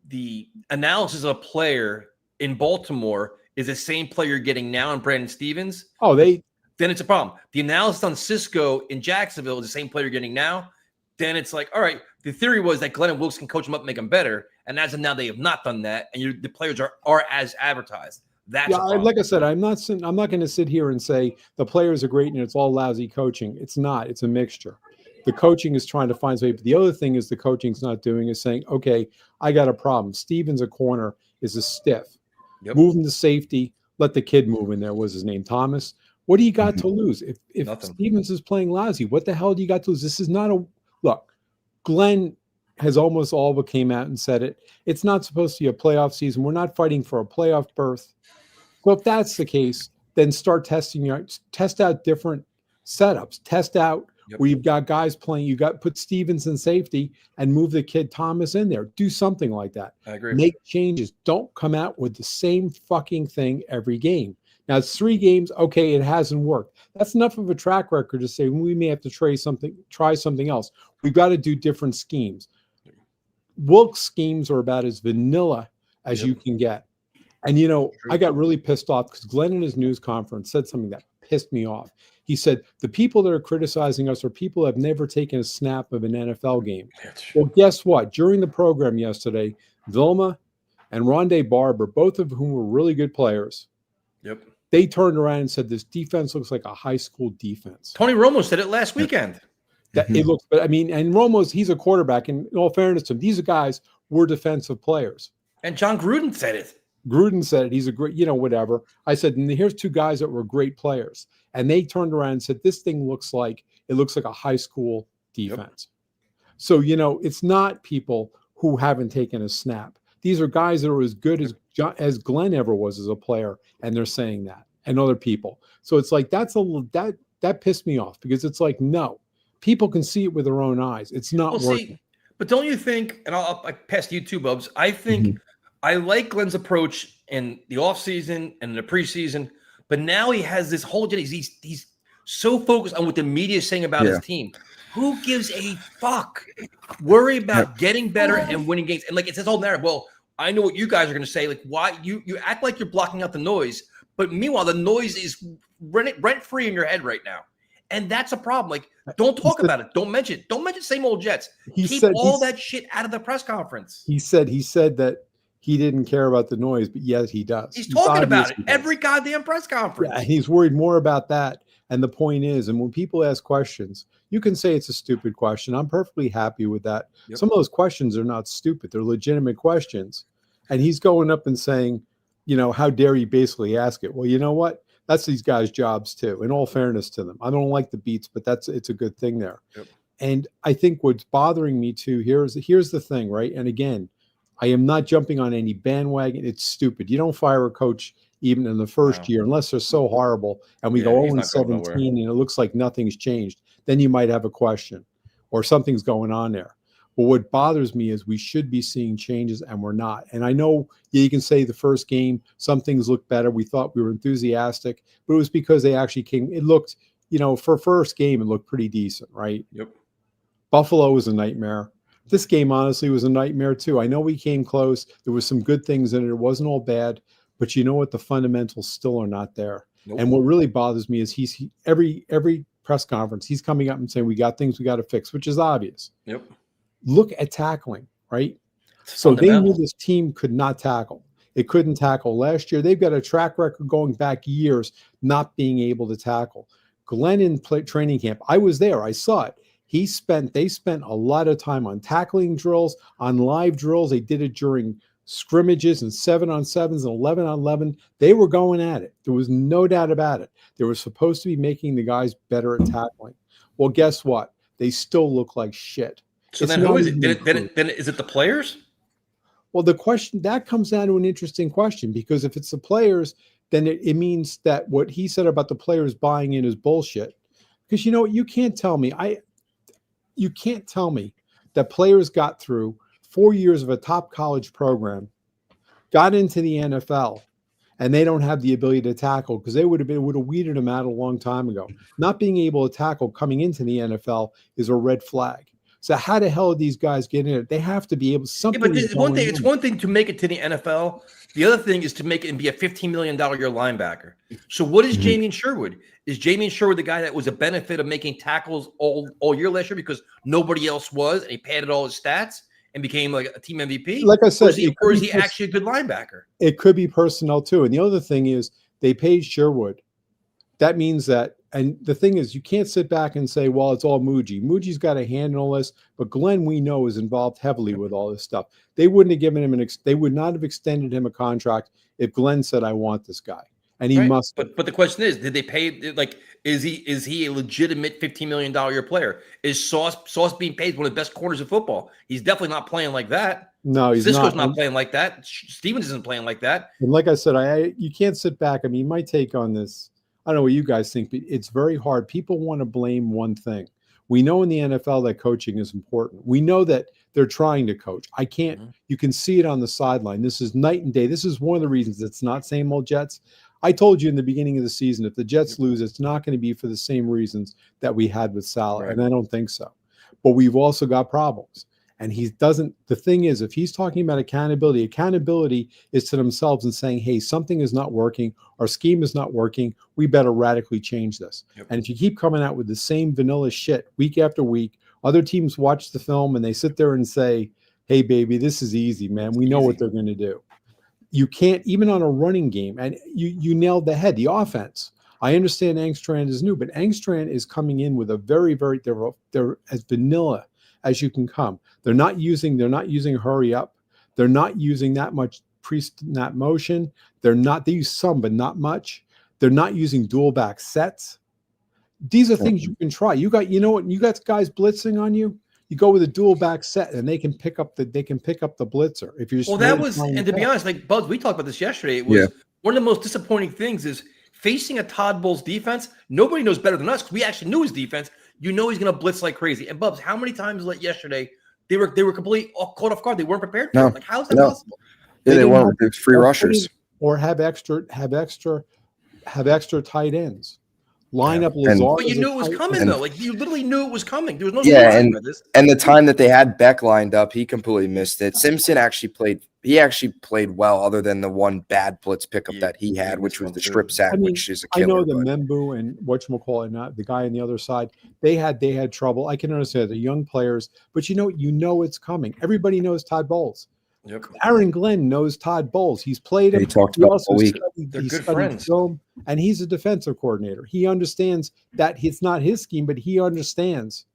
the analysis of a player in Baltimore is the same player you're getting now in Brandon Stevens, then it's a problem. The analysis on Cisco in Jacksonville is the same player you're getting now. Then it's like, all right, the theory was that Glenn and Wilkes can coach him up and make him better. And as of now, they have not done that. And the players are as advertised. That's like I said, I'm not going to sit here and say the players are great and it's all lousy coaching. It's not. It's a mixture. The coaching is trying to find something. But the other thing is the coaching's not doing is saying, okay, I got a problem. Stevens, a corner, is a stiff. Yep. Move him to safety. Let the kid move in there. What was his name? Thomas. What do you got to lose? If Stevens is playing lousy, what the hell do you got to lose? This is not look. Glenn has almost all but came out and said it. It's not supposed to be a playoff season. We're not fighting for a playoff berth. Well, if that's the case, then start testing test out different setups. Test out where you've got guys playing. Put Stevens in safety and move the kid Thomas in there. Do something like that. I agree. Make changes. Don't come out with the same fucking thing every game. Now it's 3 games. Okay, it hasn't worked. That's enough of a track record to say we may have to try something else. We've got to do different schemes. Wilkes' schemes are about as vanilla as you can get. And, I got really pissed off because Glenn in his news conference said something that pissed me off. He said, the people that are criticizing us are people who have never taken a snap of an NFL game. Well, guess what? During the program yesterday, Vilma and Rondé Barber, both of whom were really good players, they turned around and said, this defense looks like a high school defense. Tony Romo said it last weekend. It looks, but I mean, and Romo's, he's a quarterback, and in all fairness to him, these guys were defensive players. And John Gruden said it. Gruden said it. He's a great, whatever. I said, and here's 2 guys that were great players. And they turned around and said, this thing looks like a high school defense. So, it's not people who haven't taken a snap. These are guys that are as good as Glenn ever was as a player. And they're saying that, and other people. So it's like, that pissed me off because it's like, no, people can see it with their own eyes. It's not working. But don't you think, and I'll pass to you too, Bubs, I think I like Glenn's approach in the offseason and in the preseason, but now he has this whole he's so focused on what the media is saying about his team. Who gives a fuck? Worry about getting better and winning games. And like it's this whole narrative. Well, I know what you guys are going to say. Like, why you act like you're blocking out the noise, but meanwhile, the noise is rent free in your head right now. And that's a problem. Like, don't talk about it. Don't mention it. Don't mention same old Jets. Keep all that shit out of the press conference. He said that he didn't care about the noise, but yes, he does. He's talking about it every goddamn press conference. Yeah, he's worried more about that. And the point is, and when people ask questions, you can say it's a stupid question. I'm perfectly happy with that. Some of those questions are not stupid. They're legitimate questions. And he's going up and saying, how dare you basically ask it? Well, you know what? That's these guys' jobs too. In all fairness to them, I don't like the beats, but it's a good thing there. Yep. And I think what's bothering me too, here's the thing, right? And again, I am not jumping on any bandwagon. It's stupid. You don't fire a coach even in the first year unless they're so horrible and we go 0-17 and it looks like nothing's changed. Then you might have a question or something's going on there. But what bothers me is we should be seeing changes and we're not. And I know you can say the first game, some things looked better. We thought we were enthusiastic, but it was because they actually came. It looked, for first game, it looked pretty decent, right? Yep. Buffalo was a nightmare. This game, honestly, was a nightmare too. I know we came close. There was some good things in it. It wasn't all bad, but you know what? The fundamentals still are not there. Nope. And what really bothers me is every press conference, he's coming up and saying, we got things we got to fix, which is obvious. Yep. Look at tackling, right? So they knew this team could not tackle. It couldn't tackle last year. They've got a track record going back years not being able to tackle. Glenn in training camp, I was there. I saw it. They spent a lot of time on tackling drills, on live drills. They did it during scrimmages and 7-on-7s and 11-on-11. They were going at it. There was no doubt about it. They were supposed to be making the guys better at tackling. Well, guess what? They still look like shit. So then who is it? Then is it the players? Well, the question that comes down to an interesting question, because if it's the players, then it means that what he said about the players buying in is bullshit. Because you can't tell me that players got through 4 years of a top college program, got into the NFL, and they don't have the ability to tackle because it would have weeded them out a long time ago. Not being able to tackle coming into the NFL is a red flag. So how the hell are these guys getting it? They have to be able something. Yeah, but it's one thing to make it to the NFL. The other thing is to make it and be a $15 million a year linebacker. So what is Jamie Sherwood? Is Jamie Sherwood the guy that was a benefit of making tackles all year last year because nobody else was, and he padded all his stats and became like a team MVP? Like I said, or is he actually a good linebacker? It could be personnel too. And the other thing is they paid Sherwood. That means that, and the thing is, you can't sit back and say, well, it's all Muji. Muji's got to handle this, but Glenn, we know, is involved heavily with all this stuff. They wouldn't have given him they would not have extended him a contract if Glenn said, I want this guy. And he must. But the question is, did they pay, is he a legitimate $15 million a year player? Is Sauce being paid one of the best corners of football? He's definitely not playing like that. No, he's Cisco's not playing like that. Stevens isn't playing like that. And like I said, you can't sit back. I mean, my take on this, I don't know what you guys think, but it's very hard. People want to blame one thing. We know in the NFL that coaching is important. We know that they're trying to coach. You can see it on the sideline. This is night and day. This is one of the reasons it's not same old Jets. I told you in the beginning of the season, if the Jets lose, it's not going to be for the same reasons that we had with Salah. And I don't think so. But we've also got problems. And the thing is, if he's talking about accountability is to themselves and saying, hey, something is not working, our scheme is not working, we better radically change this. Yep. And if you keep coming out with the same vanilla shit week after week, other teams watch the film and they sit there and say, hey, baby, this is easy, man. We know what they're going to do. You can't, even on a running game, and you nailed the head, the offense. I understand Engstrand is new, but Engstrand is coming in with a very, very, they're as vanilla as you can come. They're not using hurry up. They're not using that much pre-snap motion. They use some, but not much. They're not using dual back sets. These are things you can try. You got guys blitzing on you. You go with a dual back set, and they can pick up the blitzer. If you're to be honest, like Buzz, we talked about this yesterday. It was one of the most disappointing things is facing a Todd Bowles defense. Nobody knows better than us because we actually knew his defense. You know he's going to blitz like crazy. And Bubs, how many times yesterday they were completely caught off guard? They weren't prepared for it. Like, how's that possible? Yeah, they weren't. It's free rushers. Or have extra tight ends. Line up Lazard. But you knew it was coming, though. Like, you literally knew it was coming. There was no surprise by this. And the time that they had Beck lined up, he completely missed it. Simpson actually played well, other than the one bad blitz pickup that he had, which was the strip sack, which is a killer. I know the Membu and whatchamacallit, not the guy on the other side, they had trouble. I can understand the young players, but you know it's coming. Everybody knows Todd Bowles. Yep. Aaron Glenn knows Todd Bowles. He's played him. He talked about all week. They're good friends. Film, and he's a defensive coordinator. He understands that it's not his scheme, but he understands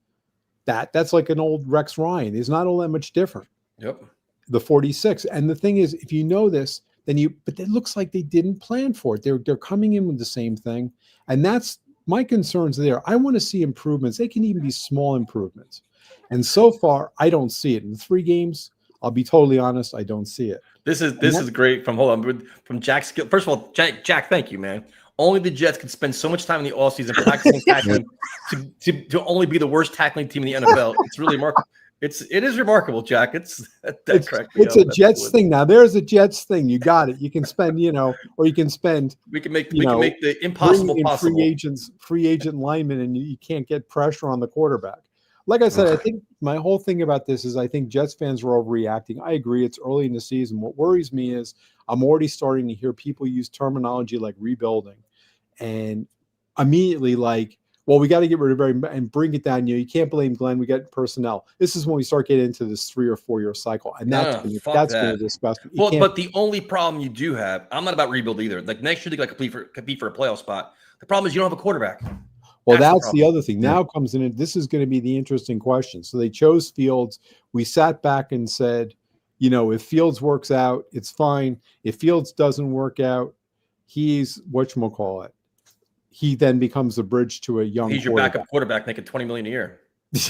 that. That's like an old Rex Ryan. It's not all that much different. Yep. The 46. And the thing is, if you know this, but it looks like they didn't plan for it. They're coming in with the same thing. And that's my concerns there. I want to see improvements. They can even be small improvements. And so far, I don't see it. In 3 games, I'll be totally honest, I don't see it. This is great from Jack Skill. First of all, Jack, thank you, man. Only the Jets can spend so much time in the offseason practicing tackling to only be the worst tackling team in the NFL. It's really remarkable. It is remarkable, Jack. It's a Jets thing. Now there's a Jets thing. You got it. You can spend, or you can spend. We can make the impossible possible. Free agent linemen, and you can't get pressure on the quarterback. Like I said, I think my whole thing about this is I think Jets fans are overreacting. I agree. It's early in the season. What worries me is I'm already starting to hear people use terminology like rebuilding, and immediately like, well, we got to get rid of everybody and bring it down. You can't blame Glenn. We got personnel. This is when we start getting into this 3 or 4 year cycle, and that's going to disgust me. Well, but the only problem you do have, I'm not about rebuild either. Like next year, they got to compete for a playoff spot. The problem is you don't have a quarterback. Well, that's the other thing. Now comes in. This is going to be the interesting question. So they chose Fields. We sat back and said, if Fields works out, it's fine. If Fields doesn't work out, he's whatchamacallit. He then becomes a bridge to a young. He's your backup quarterback making $20 million a year.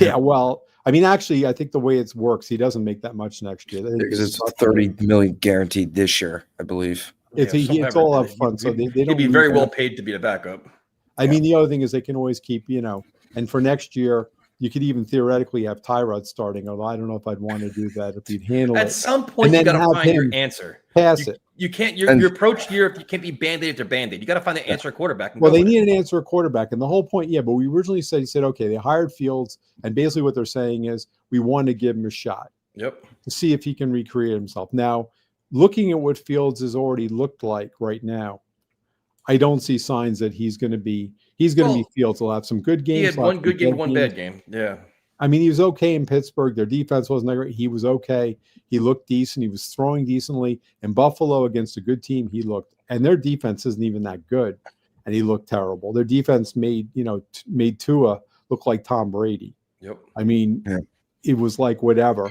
Yeah, well, I mean, actually, I think the way it works, he doesn't make that much next year. Because it's $30 million guaranteed this year, I believe. It's all up front, so they don't. He'd be very well paid to be a backup. I mean, the other thing is they can always keep, and for next year, you could even theoretically have Tyrod starting, although I don't know if I'd want to do that if he'd handle it. At some point, you got to find your answer. Pass it. You can't. Your approach here, if you can't be band-aid after band-aid, you got to find the answer quarterback. Well, they need an answer quarterback, and the whole point, but we originally said okay, they hired Fields, and basically what they're saying is we want to give him a shot. Yep. To see if he can recreate himself. Now, looking at what Fields has already looked like right now, I don't see signs that he's going to be Fields. He'll have some good games. He had one good game, one bad game. Yeah. I mean, he was okay in Pittsburgh. Their defense wasn't that great. He was okay. He looked decent. He was throwing decently. In Buffalo against a good team, he looked, and their defense isn't even that good, and he looked terrible. Their defense made Tua look like Tom Brady. Yep. I mean, It was like whatever.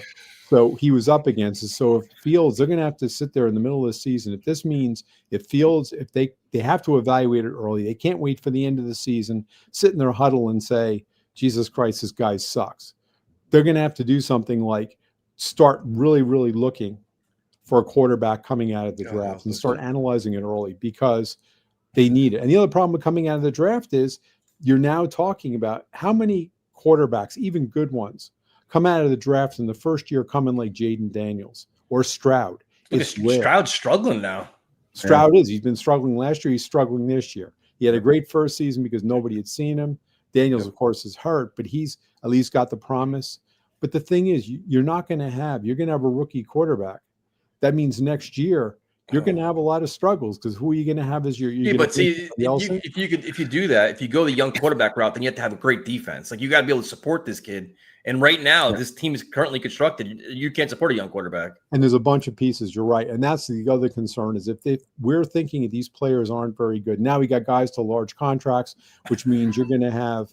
So he was up against it. So if Fields, they're going to have to sit there in the middle of the season. If this means if they have to evaluate it early, they can't wait for the end of the season, sit in their huddle and say, Jesus Christ, this guy sucks. They're going to have to do something like start really, really looking for a quarterback coming out of the draft and start analyzing it early because they need it. And the other problem with coming out of the draft is you're now talking about how many quarterbacks, even good ones, come out of the draft in the first year coming like Jaden Daniels or Stroud. Stroud's struggling now. Stroud is. He's been struggling last year. He's struggling this year. He had a great first season because nobody had seen him. Daniels, of course, is hurt, but he's at least got the promise. But the thing is, you're going to have a rookie quarterback. That means next year you're going to have a lot of struggles because who are you going to have as your? But see, if you do that, if you go the young quarterback route, then you have to have a great defense. Like you got to be able to support this kid. And right now, this team is currently constructed. You can't support a young quarterback. And there's a bunch of pieces. You're right. And that's the other concern is if we're thinking these players aren't very good. Now we got guys to large contracts, which means you're going to have,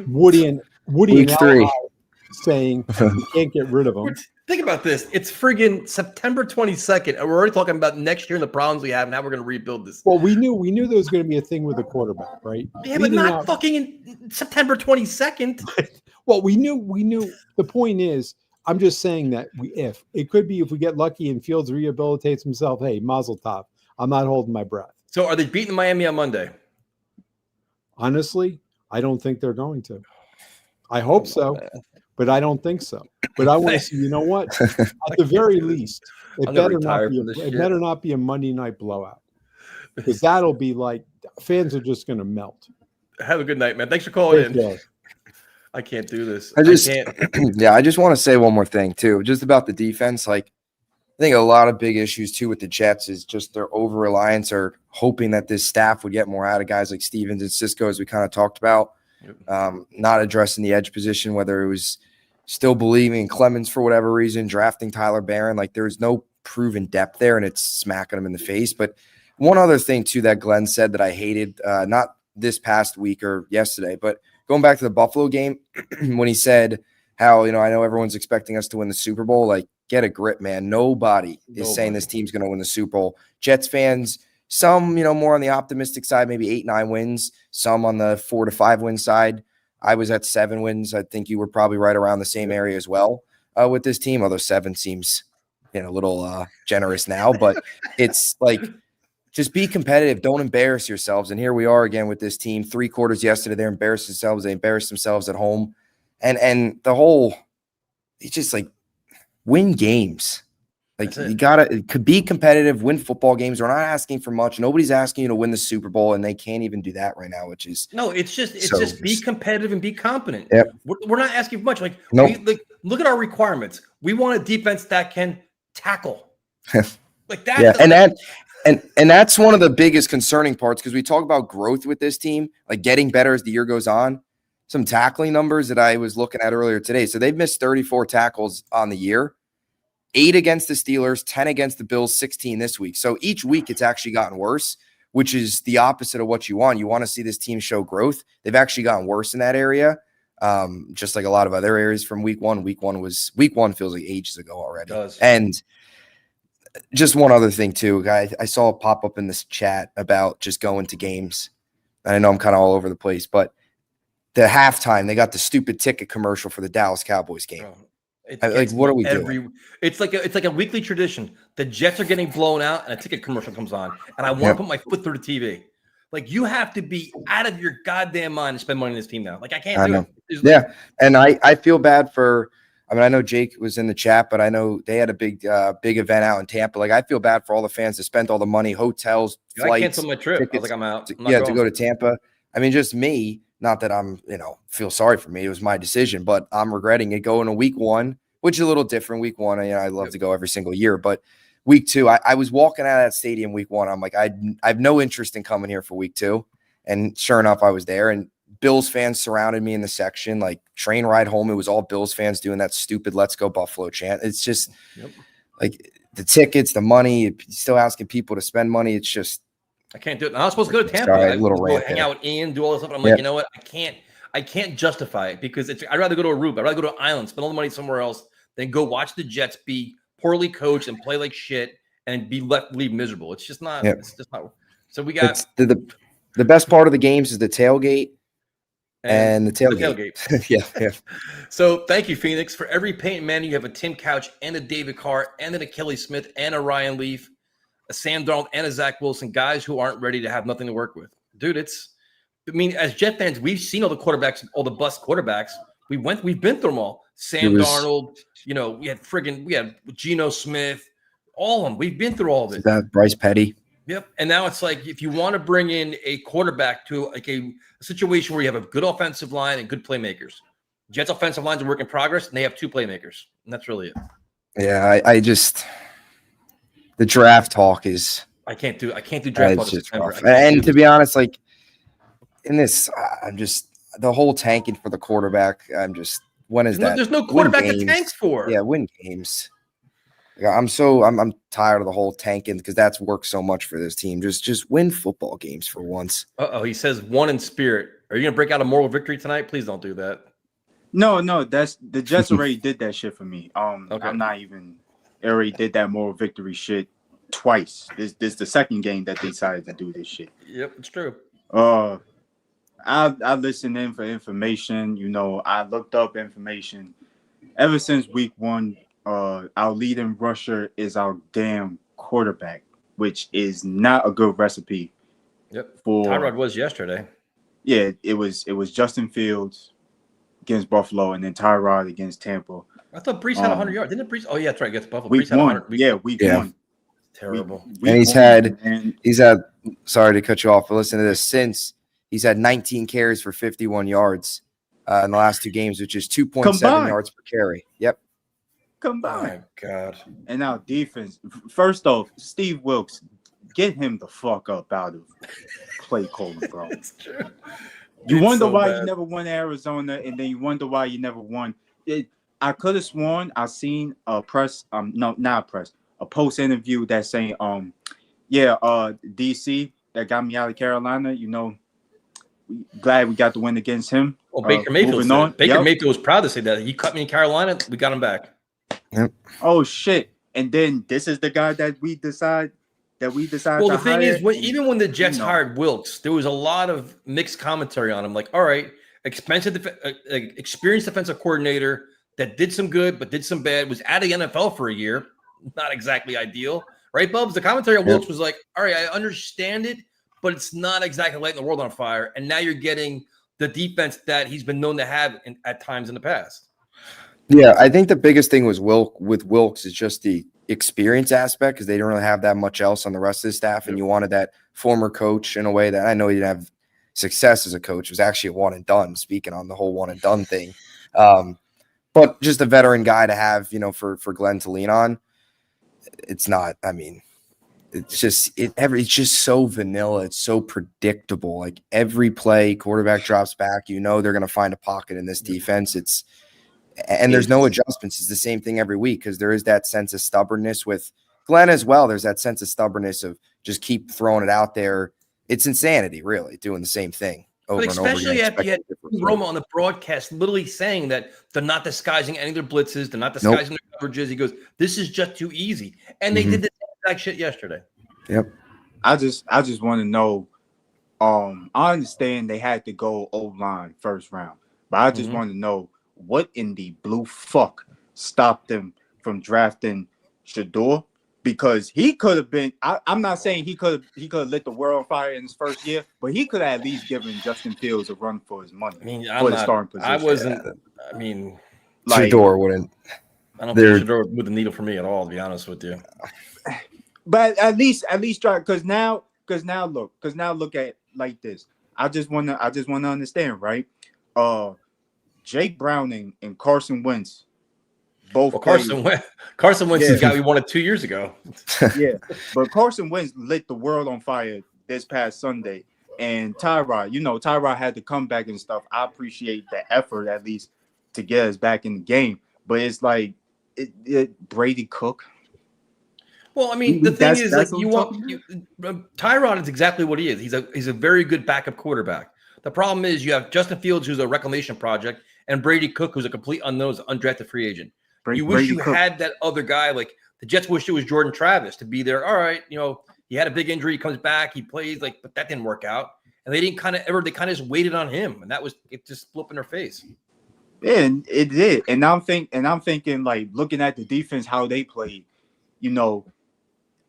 Woody and Al saying you can't get rid of them. Think about this. It's friggin' September 22nd, and we're already talking about next year and the problems we have. Now we're going to rebuild this. Well, we knew there was going to be a thing with the quarterback, right? Yeah, but not fucking in September 22nd. Well, we knew. The point is, I'm just saying that if we get lucky and Fields rehabilitates himself, hey, mazel tov. I'm not holding my breath. So are they beating Miami on Monday? Honestly, I don't think they're going to. I hope so, but I don't think so. But I want to see, you know what? At the very least, it better not be a Monday night blowout. Because that'll be like fans are just going to melt. Have a good night, man. Thanks for calling in. Yeah. I can't do this. I just want to say one more thing too, just about the defense. Like, I think a lot of big issues too with the Jets is just their over reliance or hoping that this staff would get more out of guys like Stevens and Cisco, as we kind of talked about. Not addressing the edge position, whether it was still believing in Clemens for whatever reason, drafting Tyler Barron. Like, there's no proven depth there, and it's smacking them in the face. But one other thing too that Glenn said that I hated, not this past week or yesterday, but going back to the Buffalo game, when he said how, I know everyone's expecting us to win the Super Bowl, like get a grip, man. Nobody is saying this team's going to win the Super Bowl. Jets fans, some, more on the optimistic side, maybe 8-9 wins, some on the 4 to 5 win side. I was at 7 wins. I think you were probably right around the same area as well with this team, although 7 seems, a little generous now. But it's like, just be competitive. Don't embarrass yourselves. And here we are again with this team. 3 quarters yesterday, they embarrassed themselves. They embarrassed themselves at home. And the whole, it's just like, win games. Like, you could be competitive, win football games. We're not asking for much. Nobody's asking you to win the Super Bowl, and they can't even do that right now, which is it's just be competitive and be competent. Yep. We're not asking for much. Like, nope. Look at our requirements. We want a defense that can tackle. Like that. Yeah, and that's one of the biggest concerning parts, because we talk about growth with this team, like getting better as the year goes on. Some tackling numbers that I was looking at earlier today. So they've missed 34 tackles on the year. 8 against the Steelers, 10 against the Bills, 16 this week. So each week it's actually gotten worse, which is the opposite of what you want. You want to see this team show growth. They've actually gotten worse in that area, just like a lot of other areas from week one. Week one feels like ages ago already. It does. And just one other thing too, guys. I saw a pop up in this chat about just going to games. And I know I'm kind of all over the place, but the halftime, they got the stupid ticket commercial for the Dallas Cowboys game. Bro. What are we doing? It's like a weekly tradition. The Jets are getting blown out, and a ticket commercial comes on, and I want to put my foot through the TV. Like, you have to be out of your goddamn mind to spend money on this team now. Like, I can't do it. And I feel bad for. I mean, I know Jake was in the chat, but I know they had a big event out in Tampa. Like, I feel bad for all the fans that spent all the money, hotels, flights. I canceled my trip. Tickets, I was like, I'm out. to go to Tampa. I mean, just me. Not that I'm, feel sorry for me. It was my decision, but I'm regretting it going to week 1, which is a little different. Week 1, I love to go every single year, but week 2, I was walking out of that stadium week 1. I'm like, I have no interest in coming here for week 2. And sure enough, I was there, and Bills fans surrounded me in the section, like train ride home. It was all Bills fans doing that stupid "Let's Go Buffalo" chant. It's just like the tickets, the money, still asking people to spend money. It's just, I can't do it. I was supposed to go to Tampa. Sorry, I little was rant hang there. out with Ian, do all this stuff. I'm like, you know what? I can't justify it, because I'd rather go to Aruba. I'd rather go to an island, spend all the money somewhere else, than go watch the Jets be poorly coached and play like shit and leave miserable. It's just not. It's just not. So we got the best part of the games is the tailgate and the tailgate. Yeah. So thank you, Phoenix. For every Peyton Manning, you have a Tim Couch and a David Carr and an Achilles Smith and a Ryan Leaf, a Sam Darnold and a Zach Wilson, guys who aren't ready to have nothing to work with. Dude, as Jet fans, we've seen all the quarterbacks, all the bust quarterbacks. We've been through them all. Sam Darnold, we had Geno Smith, all of them. We've been through all of it. That Bryce Petty. Yep. And now it's like, if you want to bring in a quarterback to like a situation where you have a good offensive line and good playmakers. Jets offensive line's a work in progress, and they have 2 playmakers. And that's really it. Yeah, I just the draft talk is I can't do draft talk in September. And to be honest, like in this, I'm just the whole tanking for the quarterback. I'm just that? There's no quarterback to tank for. Yeah, win games. I'm tired of the whole tanking, because that's worked so much for this team. Just win football games for once. He says one in spirit. Are you gonna break out a moral victory tonight? Please don't do that. No, that's the Jets already did that shit for me. Okay. I'm not even already did that moral victory shit twice. This the second game that they decided to do this shit. Yep, it's true. I listened in for information. I looked up information. Ever since week 1, our leading rusher is our damn quarterback, which is not a good recipe. Yep. For Tyrod was yesterday. Yeah, it was Justin Fields against Buffalo, and then Tyrod against Tampa. I thought Brees had 100 yards. Didn't Brees? Oh yeah, that's right. Against Buffalo. Week 1. Week 1. Terrible. And he's had. Sorry to cut you off, but listen to this. Since he's had 19 carries for 51 yards in the last 2 games, which is 2.7 yards per carry. Yep. Combined. Oh, God. And our defense. First off, Steve Wilkes, get him the fuck up out of play calling, bro. It's true. You wonder why you never won Arizona, and then you wonder why you never won. I could have sworn I seen a press, a post interview that's saying, DC that got me out of Carolina. Glad we got the win against him. Well, Baker Mayfield. Mayfield was proud to say that he cut me in Carolina. We got him back. Yep. Oh shit! And then this is the guy that we decide Well, to the thing hire. is, even when the Jets know. hired Wilkes, there was a lot of mixed commentary on him. Like, all right, experienced defensive coordinator that did some good but did some bad. Was at the NFL for a year, not exactly ideal, right, Bubs? The commentary on Wilkes was like, all right, I understand it, but it's not exactly lighting the world on fire. And now you're getting the defense that he's been known to have at times in the past. Yeah, I think the biggest thing with Wilkes is just the experience aspect, because they don't really have that much else on the rest of the staff, and you wanted that former coach in a way that I know he didn't have success as a coach. It was actually a one and done, speaking on the whole one and done thing. But just a veteran guy to have, for Glenn to lean on. It's not, I mean, it's just so vanilla. It's so predictable. Like every play, quarterback drops back, they're going to find a pocket in this defense. And there's no adjustments. It's the same thing every week, because there is that sense of stubbornness with Glenn as well. There's that sense of stubbornness of just keep throwing it out there. It's insanity, really, doing the same thing over and over again. Especially after you had Roma on the broadcast literally saying that they're not disguising any of their blitzes. They're not disguising their coverages. He goes, this is just too easy. And they did the exact shit yesterday. Yep. I just want to know. I understand they had to go O-line first round, but I just want to know what in the blue fuck stopped them from drafting Shador, because he could have been. I'm not saying he could have lit the world on fire in his first year, but he could have at least given Justin Fields a run for his money. I mean, the starting position. I wasn't. I mean, Shador wouldn't. I don't think Shador would move the needle for me at all, to be honest with you. But at least try, because now look at it like this. I just want to understand, right? Jake Browning and Carson Wentz both. Well, Carson Wentz is the guy we wanted 2 years ago. Yeah, but Carson Wentz lit the world on fire this past Sunday, and Tyrod had to come back and stuff. I appreciate the effort at least to get us back in the game, but it's like Brady Cook. Well, I mean, the thing is, like, Tyrod is exactly what he is. He's a very good backup quarterback. The problem is you have Justin Fields, who's a reclamation project, and Brady Cook, who's a complete unknown, undrafted free agent. You wish you had that other guy. Like the Jets wish it was Jordan Travis to be there. All right, he had a big injury, he comes back, he plays, but that didn't work out. And they didn't they kind of just waited on him, and it just blew up in their face. Yeah, and it did. And I'm thinking, like, looking at the defense, how they played,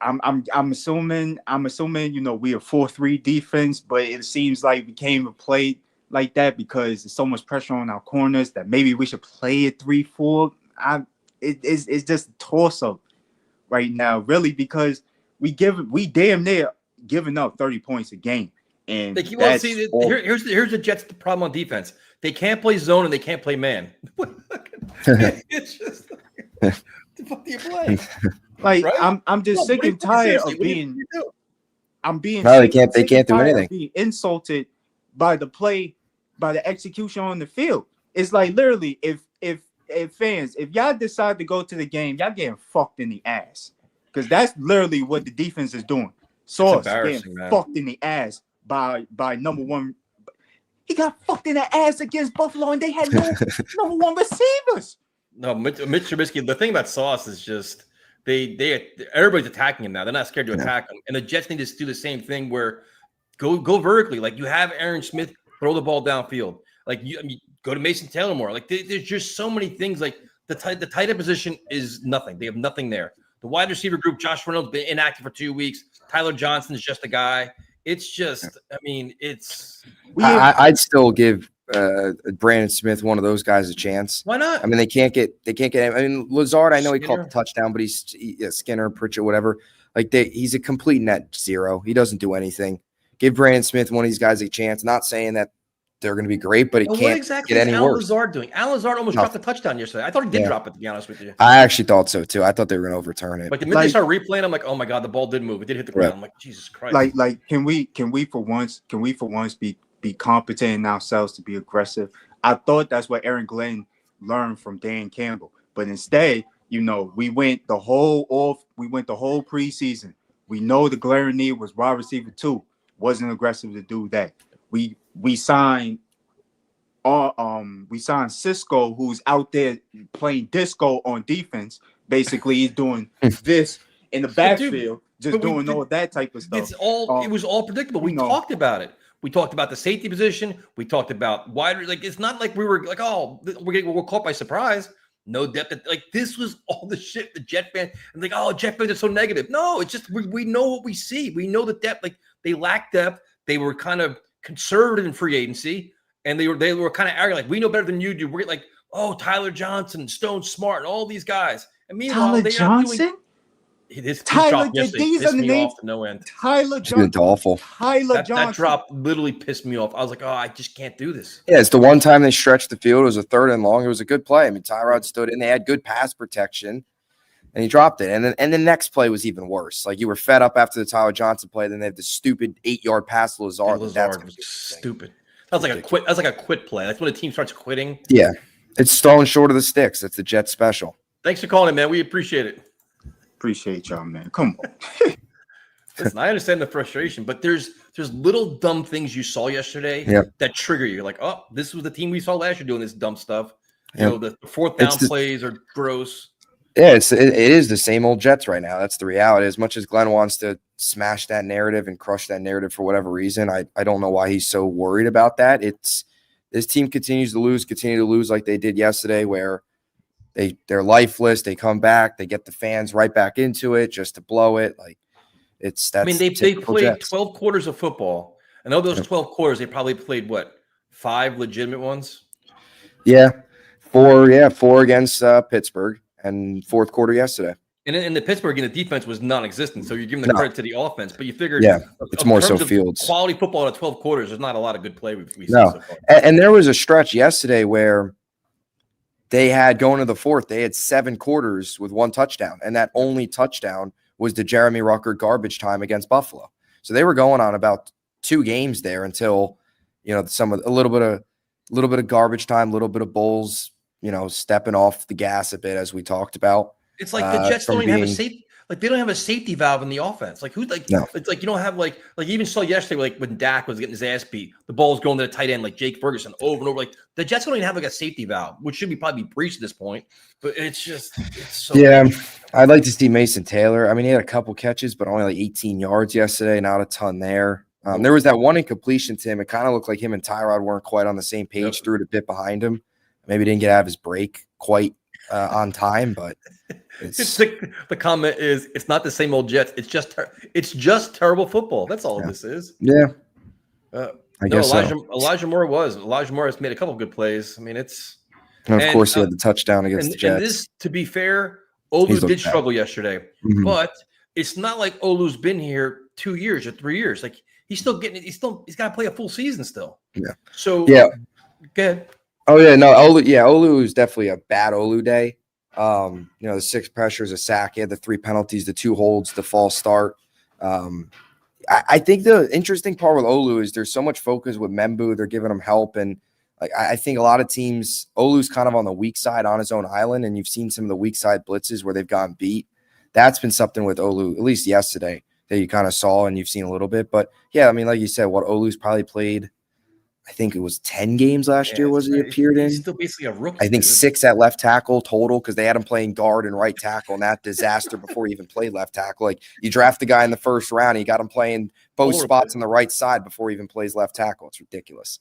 I'm assuming, we're a 4-3 defense, but it seems like we came and played like that because there's so much pressure on our corners that maybe we should play a 3-4. It's just a toss-up right now, really, because we damn near giving up 30 points a game. And they keep on seeing here's the Jets' problem on defense. They can't play zone and they can't play man. It's just what the fuck do you play? Like, right? I'm just sick and tired of being. They can't do anything. Being insulted by the execution on the field. It's like literally, if fans, if y'all decide to go to the game, y'all getting fucked in the ass, because that's literally what the defense is doing. Sauce getting fucked in the ass by number one. He got fucked in the ass against Buffalo, and they had no number one receivers. No, Mitch Trubisky. The thing about Sauce is just everybody's attacking him now. They're not scared to attack him, and the Jets need to do the same thing where go vertically. Like you have Aaron Smith throw the ball downfield. Like go to Mason Taylor more. Like there's just so many things. Like the tight end position is nothing. They have nothing there. The wide receiver group, Josh Reynolds been inactive for 2 weeks. Tyler Johnson is just a guy. It's just, I mean, I'd still give Brandon Smith, one of those guys, a chance. Why not? I mean, they can't get him. I mean, Lazard, I know he caught the touchdown, but he's Skinner, Pritchett, whatever. Like he's a complete net zero. He doesn't do anything. Give Brandon Smith, one of these guys, a chance. Not saying that they're going to be great, but can't get any worse. What is Lazard doing? Al Lazard almost dropped the touchdown yesterday. I thought he did drop it, to be honest with you. I actually thought so too. I thought they were going to overturn it. Like the minute they start replaying, I'm like, oh my god, the ball did move. It did hit the ground. I'm like, Jesus Christ. Like, can we for once be competent in ourselves to be aggressive? I thought that's what Aaron Glenn learned from Dan Campbell, but instead, we went the whole preseason. We know the glaring need was wide receiver 2. Wasn't aggressive to do that. We signed Cisco, who's out there playing disco on defense, Basically, he's doing this in the backfield, just doing all that type of stuff. It's all it was all predictable. We talked about it. We talked about the safety position. We talked about wide. Like it's not like we were like, oh, we're caught by surprise. No depth. Like this was all the shit the Jet fan and like, oh, Jet fans are so negative. No, it's just we know what we see. We know the depth. Like they lack depth. They were kind of conservative in free agency, and they were kind of arrogant. Like we know better than you do. We're like, oh, Tyler Johnson, Stone Smart, and all these guys. And meanwhile, Tyler Johnson. Tyler, these are the names. No end. Tyler Johnson. It's awful. Tyler Johnson. That drop literally pissed me off. I was like, oh, I just can't do this. Yeah, it's the one time they stretched the field. It was a 3rd and long. It was a good play. I mean, Tyrod stood in. They had good pass protection, and he dropped it. And the next play was even worse. Like you were fed up after the Tyler Johnson play. Then they have the stupid 8-yard pass to Lazard. That's stupid. That was like a quit. That's like a quit play. That's when a team starts quitting. Yeah, it's throwing short of the sticks. That's the Jets special. Thanks for calling in, man. We appreciate it. Appreciate y'all, man. Come on. Listen, I understand the frustration, but there's little dumb things you saw yesterday that trigger you. Like, oh, this was the team we saw last year doing this dumb stuff. You know, the 4th down plays are gross. Yeah, it is the same old Jets right now. That's the reality. As much as Glenn wants to smash that narrative and crush that narrative for whatever reason, I don't know why he's so worried about that. This team continue to lose like they did yesterday, where they're lifeless. They come back. They get the fans right back into it just to blow it. Like they played Jets. 12 quarters of football. And of those 12 quarters, they probably played what, 5 legitimate ones? Yeah, 4 against Pittsburgh and 4th quarter yesterday. And in the Pittsburgh game, the defense was non-existent. So you're giving the credit to the offense, but you figured, it's more so Fields. Quality football in 12 quarters. There's not a lot of good play we see so far. And there was a stretch yesterday where they had going to the 4th. They had 7 quarters with 1 touchdown, and that only touchdown was the Jeremy Ruckert garbage time against Buffalo. So they were going on about 2 games there until a little bit of garbage time, a little bit of Bulls, stepping off the gas a bit as we talked about. It's like the Jets don't even have a safety. Like they don't have a safety valve in the offense. Like who's like? No. It's like you don't have like you even saw yesterday like when Dak was getting his ass beat, the ball was going to the tight end like Jake Ferguson over and over. Like the Jets don't even have like a safety valve, which should probably be breached at this point. But it's so I'd like to see Mason Taylor. I mean, he had a couple catches, but only like 18 yards yesterday. Not a ton there. There was that one incompletion to him. It kind of looked like him and Tyrod weren't quite on the same page. Threw it a bit behind him. Maybe didn't get out of his break quite on time, but. The comment is it's not the same old Jets. It's just terrible football. That's all this is. Yeah. I guess Elijah Moore has made a couple of good plays. I mean, and of course he had the touchdown against the Jets. And this, to be fair, Olu did struggle yesterday, but it's not like Olu's been here 2 years or 3 years. Like he's got to play a full season still. Yeah. So go ahead. Oh yeah, no, Olu is definitely a bad Olu day. The 6 pressures, a sack, he had the 3 penalties, the 2 holds, the false start. I think the interesting part with Olu is there's so much focus with Membu. They're giving him help. And I think a lot of teams, Olu's kind of on the weak side on his own island. And you've seen some of the weak side blitzes where they've gotten beat. That's been something with Olu, at least yesterday, that you kind of saw and you've seen a little bit. But yeah, I mean, like you said, Olu's probably played, I think it was 10 games last year he appeared in. He's still basically a rookie. I think 6 at left tackle total because they had him playing guard and right tackle, and that disaster before he even played left tackle. Like you draft the guy in the first round, you got him playing both spots on the right side before he even plays left tackle. It's ridiculous.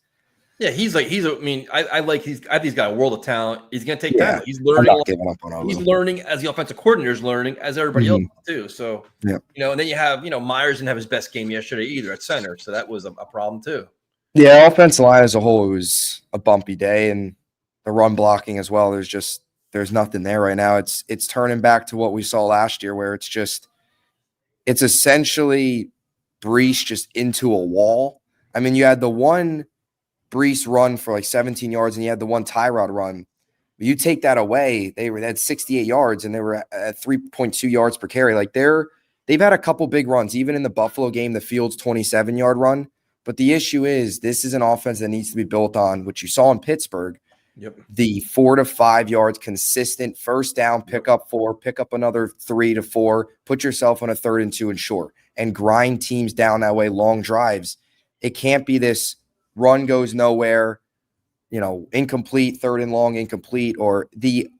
Yeah, I think he's got a world of talent. He's gonna take time. He's learning. I'm not giving up on he's learning as the offensive coordinator is learning as everybody else too. So and then you have Myers didn't have his best game yesterday either at center, so that was a problem too. Yeah, offensive line as a whole, it was a bumpy day, and the run blocking as well. There's nothing there right now. It's turning back to what we saw last year, where it's essentially Brees just into a wall. I mean, you had the one Brees run for like 17 yards, and you had the one Tyrod run. But you take that away, they had 68 yards, and they were at 3.2 yards per carry. Like they've had a couple big runs, even in the Buffalo game, the Fields 27-yard run. But the issue is this is an offense that needs to be built on, which you saw in Pittsburgh, the 4 to 5 yards consistent first down, pick up 4, pick up another 3 to 4, put yourself on a 3rd and 2 and short, and grind teams down that way, long drives. It can't be this run goes nowhere, incomplete, 3rd and long, incomplete, or the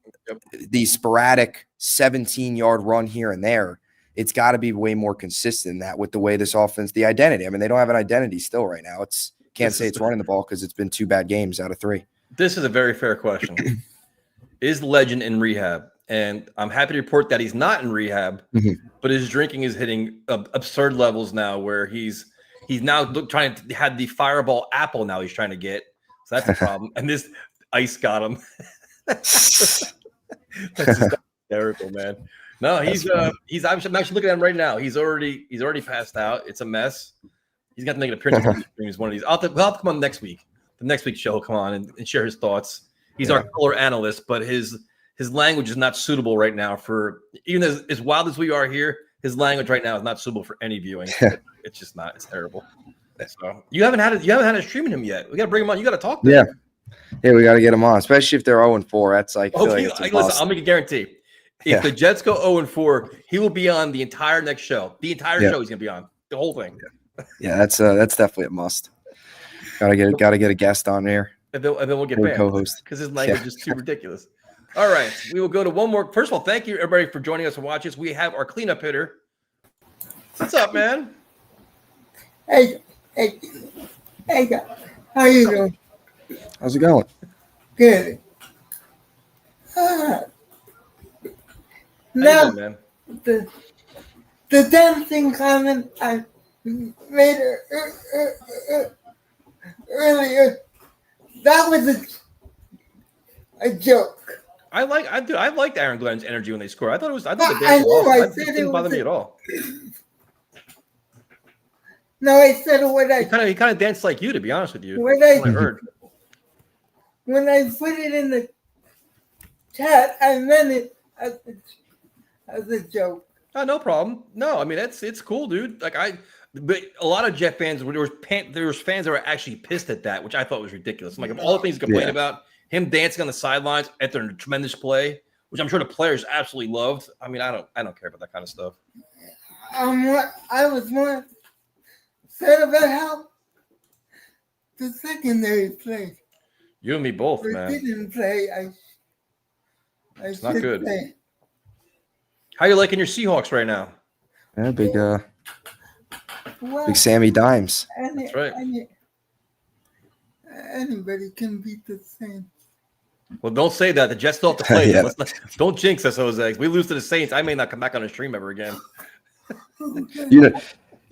the sporadic 17-yard run here and there. It's got to be way more consistent than that with the way this offense, the identity. I mean, they don't have an identity still right now. Can't say it's running the ball because it's been 2 bad games out of 3. This is a very fair question. Is Legend in rehab? And I'm happy to report that he's not in rehab, but his drinking is hitting absurd levels now, where he's now trying to have the Fireball apple. Now he's trying to get, so that's a problem. And this ice got him. That's just hysterical, man. No, I'm actually looking at him right now. He's already passed out. It's a mess. He's got to make an appearance on the streams one of these. We'll have to come on next week. The next week's show, he'll come on and share his thoughts. He's our color analyst, but his language is not suitable right now for, even as wild as we are here, his language right now is not suitable for any viewing. It's just not. It's terrible. So you haven't had a streaming him yet. We got to bring him on. You got to talk to him. Yeah, we got to get him on, especially if they're 0-4. That's like, listen, I'll make a guarantee. If the Jets go 0-4, he will be on the entire next show. The entire show he's going to be on. The whole thing. Yeah, that's definitely a must. Gotta get a guest on here. And then we'll get banned co-host because his language is too ridiculous. All right, we will go to one more. First of all, thank you everybody for joining us and watching us. We have our cleanup hitter. What's up, man? Hey, how you doing? How's it going? Good. Now, man? the dancing comment I made earlier, that was a joke. I liked Aaron Glenn's energy when they scored. I thought the dance it didn't bother me at all. No, I said what I He kind of danced like you, to be honest with you. What I heard. When I put it in the chat, I meant it as a joke. Oh, no problem. No, I mean it's cool, dude. But a lot of Jet fans, there was fans that were actually pissed at that, which I thought was ridiculous. I'm like, of all the things to complain about, him dancing on the sidelines after a tremendous play, which I'm sure the players absolutely loved. I mean, I don't care about that kind of stuff. I was more upset about how the secondary played. You and me both, man. Didn't play. It's not good. Play. How you liking your Seahawks right now? Yeah, big Sammy Dimes. That's right. Anybody can beat the Saints. Well, don't say that. The Jets still have to play. Don't jinx us, Jose. If we lose to the Saints, I may not come back on the stream ever again. You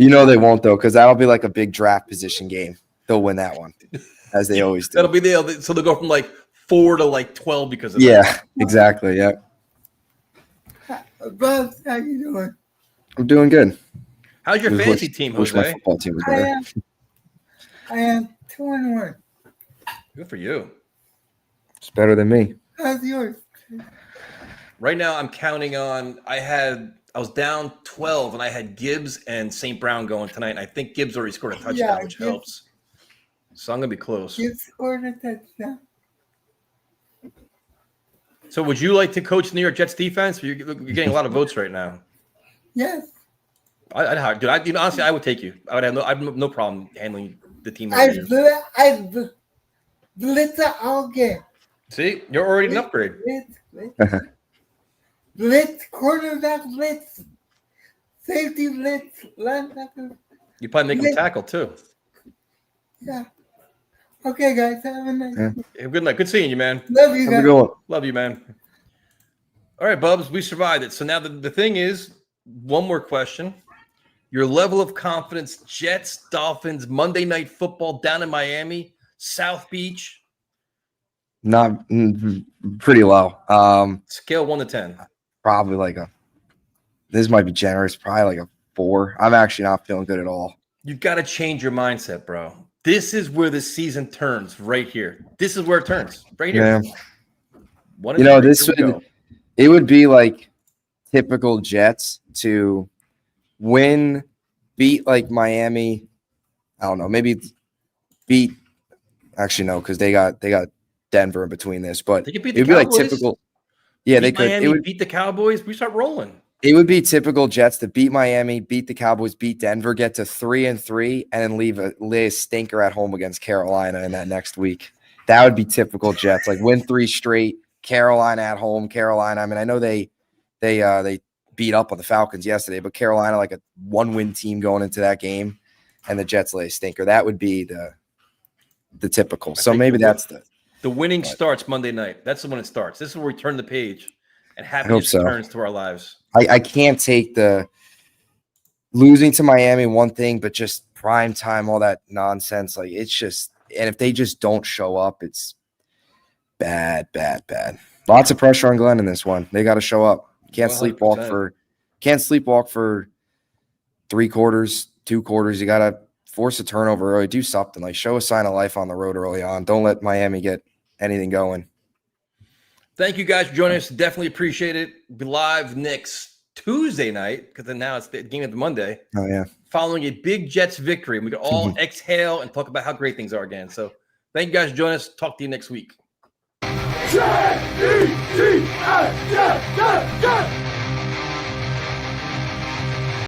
know they won't, though, because that'll be like a big draft position game. They'll win that one, as they always do. That'll be so they'll go from 4 to 12 because of that. Yeah, exactly. Yeah. Bob, how you doing? I'm doing good. How's your fantasy team, Jose? My football team was better. I am 2-1. Good for you. It's better than me. How's yours? Right now, I'm counting on. I was down 12, and I had Gibbs and St. Brown going tonight. And I think Gibbs already scored a touchdown, which helps. So I'm gonna be close. Gibbs scored a touchdown. So would you like to coach the New York Jets defense? You're getting a lot of votes right now. Yes. I'd hire, dude. Honestly, I would take you. I would have no problem handling the team. I blitz all game. See, you're already an upgrade. Blitz, quarterback blitz, safety blitz, linebacker. You probably make them tackle too. Yeah. Okay, guys. Have a nice day. Good night. Good seeing you, man. Love you guys. Love you, man. All right, Bubs, we survived it. So now the thing is, one more question. Your level of confidence, Jets, Dolphins, Monday Night Football down in Miami, South Beach. Not pretty low. Scale 1 to 10. Probably this might be generous, probably a 4. I'm actually not feeling good at all. You've got to change your mindset, bro. This is where the season turns right here. This is where it turns right here. Yeah. It would be like typical Jets to win, beat Miami. I don't know, maybe beat. Actually, no, because they got Denver in between this, but they could beat it would be like typical. Yeah, they could. Miami, beat the Cowboys. We start rolling. It would be typical Jets to beat Miami, beat the Cowboys, beat Denver, get to 3-3, and then lay a stinker at home against Carolina in that next week. That would be typical Jets. Win 3 straight, Carolina at home. Carolina. I mean, I know they beat up on the Falcons yesterday, but Carolina like a 1-win team going into that game, and the Jets lay a stinker. That would be the typical. So maybe that's the winning starts Monday night. That's when it starts. This is where we turn the page and hope happiness so. returns to our lives. I can't take the losing to Miami one thing, but just prime time, all that nonsense. Like it's just, and if they just don't show up, it's bad. Lots of pressure on Glenn in this one. They got to show up. Can't 100%. sleepwalk for 3 quarters, 2 quarters. You got to force a turnover early. Do something, like show a sign of life on the road early on. Don't let Miami get anything going. Thank you guys for joining us. Definitely appreciate it. Be live next Tuesday night, because then now it's the game of the Monday. Oh yeah. Following a big Jets victory, and we can all exhale and talk about how great things are again. So thank you guys for joining us. Talk to you next week. Jet!